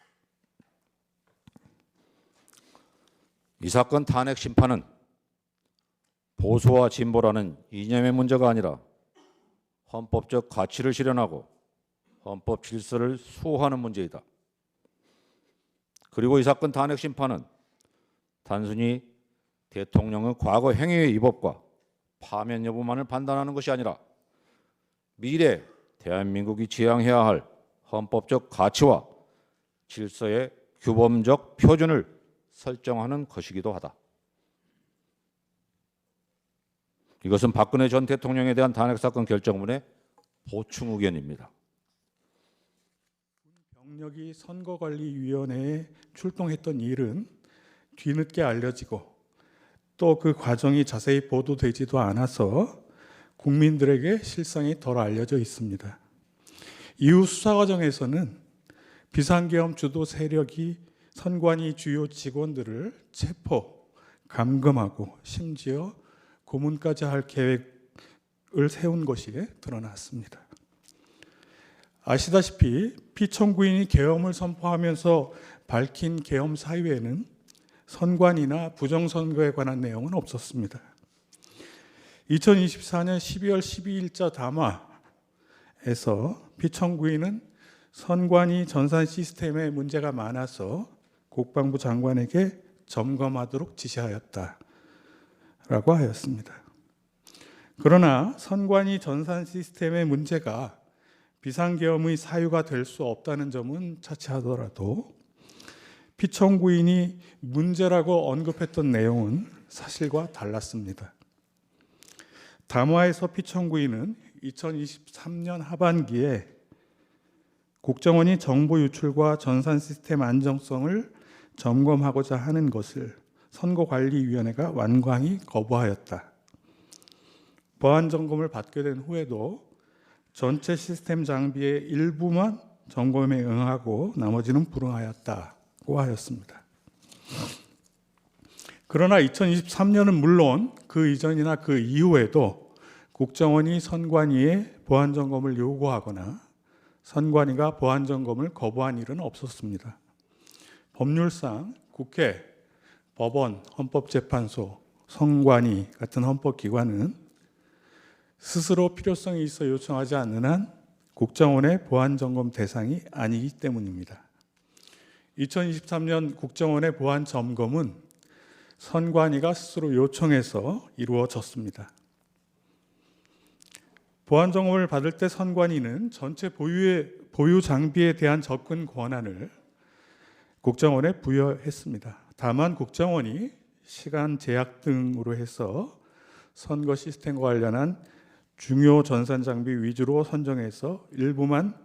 이 사건 탄핵 심판은 보수와 진보라는 이념의 문제가 아니라 헌법적 가치를 실현하고 헌법 질서를 수호하는 문제이다. 그리고 이 사건 탄핵 심판은 단순히 대통령의 과거 행위의 위법과 파면 여부만을 판단하는 것이 아니라 미래 대한민국이 지향해야 할 헌법적 가치와 질서의 규범적 표준을 설정하는 것이기도 하다. 이것은 박근혜 전 대통령에 대한 탄핵사건 결정문의 보충 의견입니다. 병력이 선거관리위원회에 출동했던 일은 뒤늦게 알려지고 또 그 과정이 자세히 보도되지도 않아서 국민들에게 실상이 덜 알려져 있습니다. 이후 수사 과정에서는 비상계엄 주도 세력이 선관위 주요 직원들을 체포, 감금하고 심지어 고문까지 할 계획을 세운 것이 드러났습니다. 아시다시피 피청구인이 계엄을 선포하면서 밝힌 계엄 사유에는 선관위나 부정선거에 관한 내용은 없었습니다. 2024년 12월 12일자 담화에서 피청구인은 선관위 전산 시스템에 문제가 많아서 국방부 장관에게 점검하도록 지시하였다라고 하였습니다. 그러나 선관위 전산 시스템의 문제가 비상계엄의 사유가 될 수 없다는 점은 차치하더라도 피청구인이 문제라고 언급했던 내용은 사실과 달랐습니다. 담화에서 피청구인은 2023년 하반기에 국정원이 정보 유출과 전산 시스템 안정성을 점검하고자 하는 것을 선거관리위원회가 완강히 거부하였다. 보안 점검을 받게 된 후에도 전체 시스템 장비의 일부만 점검에 응하고 나머지는 불응하였다고 하였습니다. 그러나 2023년은 물론 그 이전이나 그 이후에도 국정원이 선관위에 보안 점검을 요구하거나 선관위가 보안 점검을 거부한 일은 없었습니다. 법률상 국회, 법원, 헌법재판소, 선관위 같은 헌법기관은 스스로 필요성이 있어 요청하지 않는 한 국정원의 보안 점검 대상이 아니기 때문입니다. 2023년 국정원의 보안 점검은 선관위가 스스로 요청해서 이루어졌습니다. 보안 점검을 받을 때 선관위는 전체 보유 장비에 대한 접근 권한을 국정원에 부여했습니다. 다만 국정원이 시간 제약 등으로 해서 선거 시스템과 관련한 중요 전산 장비 위주로 선정해서 일부만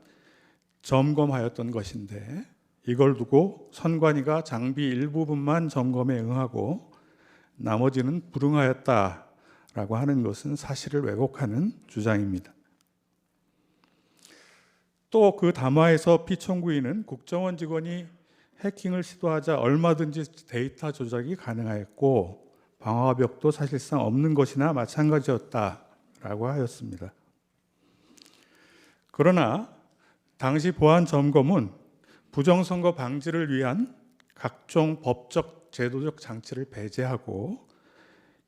점검하였던 것인데 이걸 두고 선관위가 장비 일부분만 점검에 응하고 나머지는 불응하였다라고 하는 것은 사실을 왜곡하는 주장입니다. 또 그 담화에서 피청구인은 국정원 직원이 해킹을 시도하자 얼마든지 데이터 조작이 가능하였고 방화벽도 사실상 없는 것이나 마찬가지였다라고 하였습니다. 그러나 당시 보안 점검은 부정선거 방지를 위한 각종 법적, 제도적 장치를 배제하고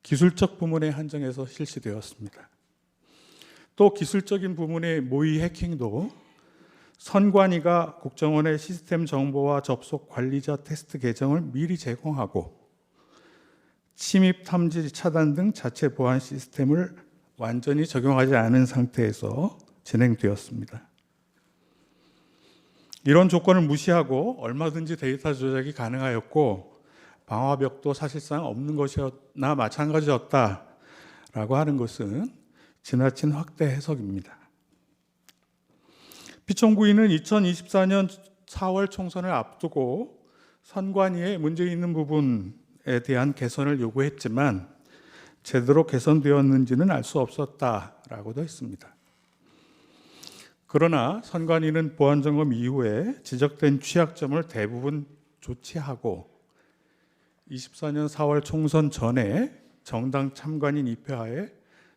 기술적 부문에 한정해서 실시되었습니다. 또 기술적인 부문의 모의 해킹도 선관위가 국정원의 시스템 정보와 접속 관리자 테스트 계정을 미리 제공하고 침입 탐지 차단 등 자체 보안 시스템을 완전히 적용하지 않은 상태에서 진행되었습니다. 이런 조건을 무시하고 얼마든지 데이터 조작이 가능하였고 방화벽도 사실상 없는 것이나 마찬가지였다라고 하는 것은 지나친 확대 해석입니다. 피청구인은 2024년 4월 총선을 앞두고 선관위에 문제 있는 부분에 대한 개선을 요구했지만 제대로 개선되었는지는 알 수 없었다라고도 했습니다. 그러나 선관위는 보안점검 이후에 지적된 취약점을 대부분 조치하고 24년 4월 총선 전에 정당 참관인 입회하에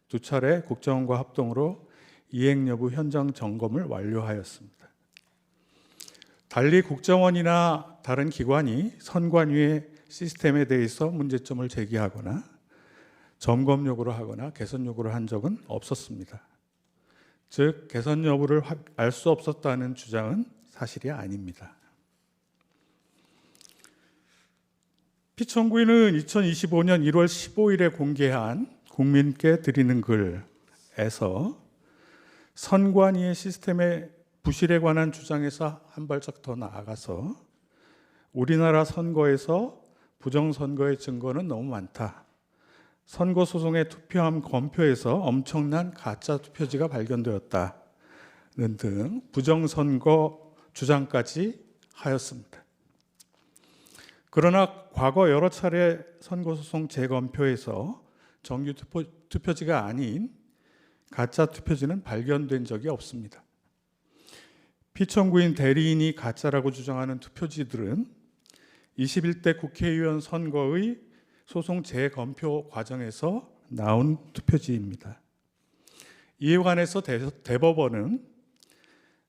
2차례 국정원과 합동으로 이행 여부 현장 점검을 완료하였습니다. 달리 국정원이나 다른 기관이 선관위의 시스템에 대해서 문제점을 제기하거나 점검 요구를 하거나 개선 요구를 한 적은 없었습니다. 즉 개선 여부를 알 수 없었다는 주장은 사실이 아닙니다. 피청구인은 2025년 1월 15일에 공개한 국민께 드리는 글에서 선관위의 시스템의 부실에 관한 주장에서 한 발짝 더 나아가서 우리나라 선거에서 부정선거의 증거는 너무 많다. 선거소송의 투표함 검표에서 엄청난 가짜 투표지가 발견되었다는 등 부정선거 주장까지 하였습니다. 그러나 과거 여러 차례 선거소송 재검표에서 정규 투표지가 아닌 가짜 투표지는 발견된 적이 없습니다. 피청구인 대리인이 가짜라고 주장하는 투표지들은 21대 국회의원 선거의 소송 재검표 과정에서 나온 투표지입니다. 이에 관해서 대법원은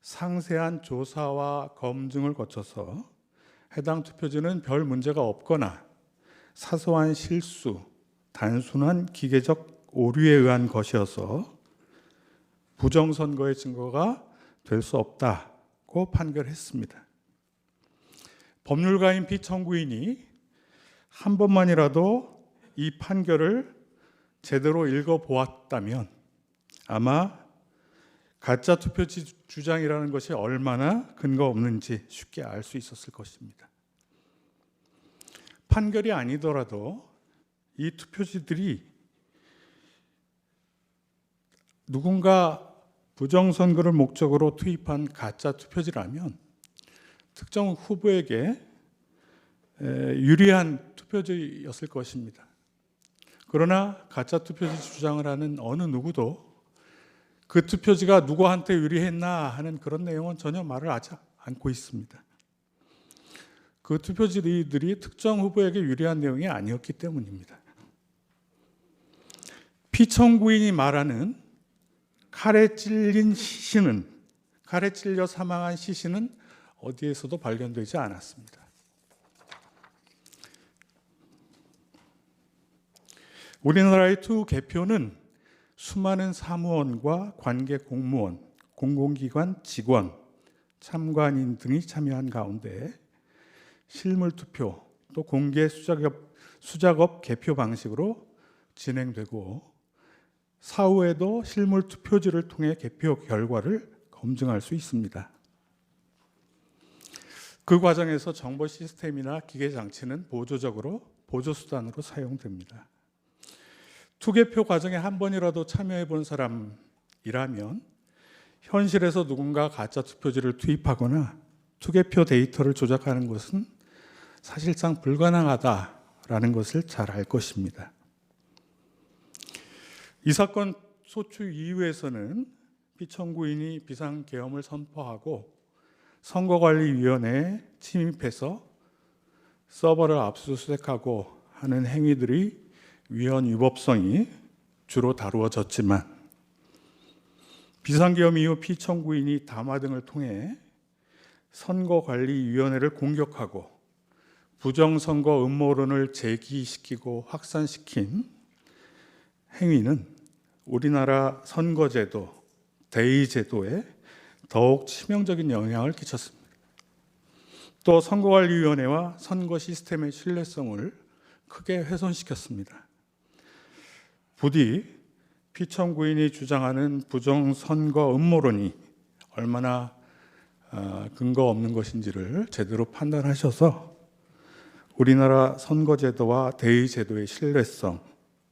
상세한 조사와 검증을 거쳐서 해당 투표지는 별 문제가 없거나 사소한 실수, 단순한 기계적 오류에 의한 것이어서 부정선거의 증거가 될 수 없다고 판결했습니다. 법률가인 피청구인이 한 번만이라도 이 판결을 제대로 읽어보았다면 아마 가짜 투표지 주장이라는 것이 얼마나 근거 없는지 쉽게 알 수 있었을 것입니다. 판결이 아니더라도 이 투표지들이 누군가 부정선거를 목적으로 투입한 가짜 투표지라면 특정 후보에게 유리한 투표지였을 것입니다. 그러나 가짜 투표지 주장을 하는 어느 누구도 그 투표지가 누구한테 유리했나 하는 그런 내용은 전혀 말을 하지 않고 있습니다. 그 투표지들이 특정 후보에게 유리한 내용이 아니었기 때문입니다. 피청구인이 말하는 칼에 찔려 사망한 시신은 어디에서도 발견되지 않았습니다. 우리나라의 투 개표는 수많은 사무원과 관계 공무원, 공공기관 직원, 참관인 등이 참여한 가운데 실물투표 또 공개 수작업 개표 방식으로 진행되고 사후에도 실물투표지를 통해 개표 결과를 검증할 수 있습니다. 그 과정에서 정보 시스템이나 기계 장치는 보조수단으로 사용됩니다. 투개표 과정에 한 번이라도 참여해 본 사람이라면 현실에서 누군가 가짜 투표지를 투입하거나 투개표 데이터를 조작하는 것은 사실상 불가능하다라는 것을 잘 알 것입니다. 이 사건 소추 이후에서는 피청구인이 비상계엄을 선포하고 선거관리위원회에 침입해서 서버를 압수수색하고 하는 행위들이 위헌 위법성이 주로 다루어졌지만 비상계엄 이후 피청구인이 담화 등을 통해 선거관리위원회를 공격하고 부정선거 음모론을 제기시키고 확산시킨 행위는 우리나라 선거제도, 대의제도에 더욱 치명적인 영향을 끼쳤습니다. 또 선거관리위원회와 선거 시스템의 신뢰성을 크게 훼손시켰습니다. 부디 피청구인이 주장하는 부정선거 음모론이 얼마나 근거 없는 것인지를 제대로 판단하셔서 우리나라 선거제도와 대의제도의 신뢰성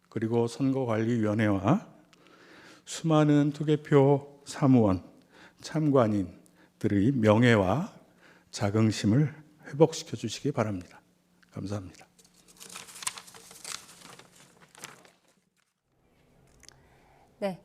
그리고 선거관리위원회와 수많은 투개표 사무원, 참관인들의 명예와 자긍심을 회복시켜 주시기 바랍니다. 감사합니다. 네.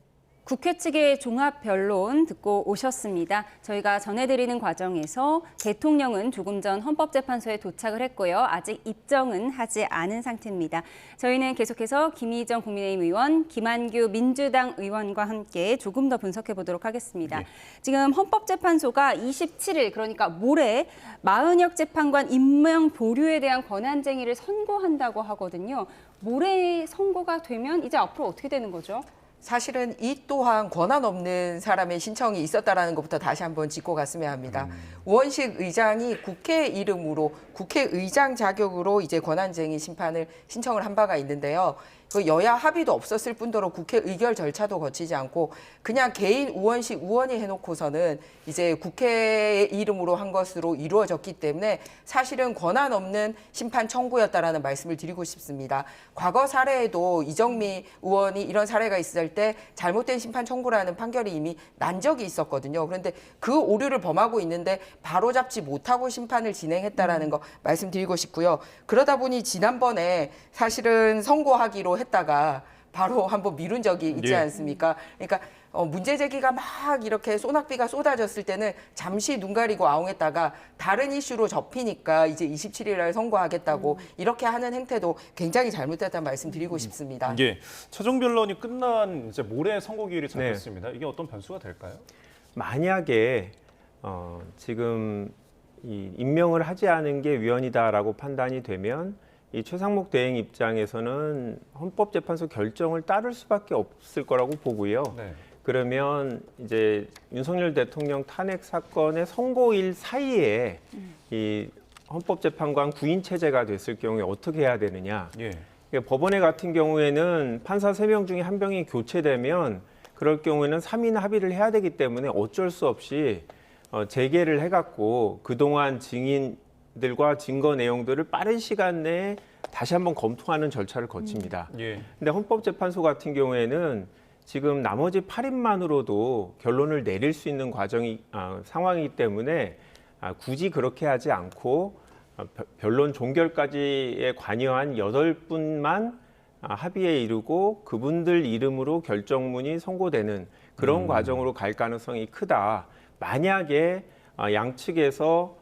국회 측의 종합 변론 듣고 오셨습니다. 저희가 전해드리는 과정에서 대통령은 조금 전 헌법재판소에 도착을 했고요. 아직 입정은 하지 않은 상태입니다. 저희는 계속해서 김희정 국민의힘 의원, 김한규 민주당 의원과 함께 조금 더 분석해 보도록 하겠습니다. 네. 지금 헌법재판소가 27일, 그러니까 모레 마은혁 재판관 임명 보류에 대한 권한쟁의를 선고한다고 하거든요. 모레 선고가 되면 이제 앞으로 어떻게 되는 거죠? 사실은 이 또한 권한 없는 사람의 신청이 있었다라는 것부터 다시 한번 짚고 갔으면 합니다. 우원식 의장이 국회 이름으로 국회의장 자격으로 이제 권한쟁의 심판을 신청을 한 바가 있는데요. 그 여야 합의도 없었을 뿐더러 국회 의결 절차도 거치지 않고 그냥 개인 우원식 의원이 해놓고서는 이제 국회의 이름으로 한 것으로 이루어졌기 때문에 사실은 권한 없는 심판 청구였다라는 말씀을 드리고 싶습니다. 과거 사례에도 이정미 의원이 이런 사례가 있을 때 잘못된 심판 청구라는 판결이 이미 난 적이 있었거든요. 그런데 그 오류를 범하고 있는데 바로잡지 못하고 심판을 진행했다라는 거 말씀드리고 싶고요. 그러다 보니 지난번에 사실은 선고하기로 했다가 바로 한번 미룬 적이 있지 않습니까? 그러니까 문제 제기가 막 이렇게 소낙비가 쏟아졌을 때는 잠시 눈 가리고 아웅했다가 다른 이슈로 접히니까 이제 27일 날 선고하겠다고 이렇게 하는 행태도 굉장히 잘못됐다는 말씀 드리고 싶습니다. 예, 최종 변론이 끝난 이제 모레 선고기일이 잡혔습니다. 이게 어떤 변수가 될까요? 만약에 지금 이 임명을 하지 않은 게 위헌이다라고 판단이 되면 이 최상목 대행 입장에서는 헌법재판소 결정을 따를 수밖에 없을 거라고 보고요. 네. 그러면 이제 윤석열 대통령 탄핵 사건의 선고일 사이에 이 헌법재판관 구인 체제가 됐을 경우에 어떻게 해야 되느냐. 예. 그러니까 법원에 같은 경우에는 판사 3명 중에 1명이 교체되면 그럴 경우에는 3인 합의를 해야 되기 때문에 어쩔 수 없이 재개를 해갖고 그동안 증인들과 증거 내용들을 빠른 시간 내에 다시 한번 검토하는 절차를 거칩니다. 예. 근데 헌법재판소 같은 경우에는 지금 나머지 8인만으로도 결론을 내릴 수 있는 상황이기 때문에 굳이 그렇게 하지 않고 변론 종결까지에 관여한 8분만 합의에 이르고 그분들 이름으로 결정문이 선고되는 그런 과정으로 갈 가능성이 크다. 만약에 양측에서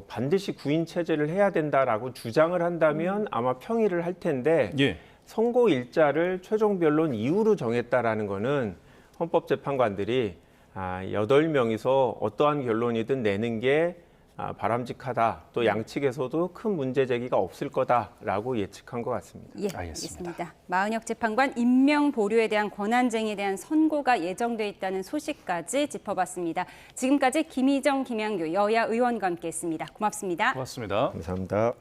반드시 구인 체제를 해야 된다라고 주장을 한다면 아마 평의를 할 텐데 예. 선고 일자를 최종 변론 이후로 정했다라는 거는 헌법재판관들이 8명이서 어떠한 결론이든 내는 게 바람직하다. 또 양측에서도 큰 문제 제기가 없을 거다라고 예측한 것 같습니다. 예, 알겠습니다. 알겠습니다. 마은혁 재판관 임명 보류에 대한 권한쟁의에 대한 선고가 예정돼 있다는 소식까지 짚어봤습니다. 지금까지 김희정, 김양규 여야 의원과 함께했습니다. 고맙습니다. 고맙습니다. 감사합니다.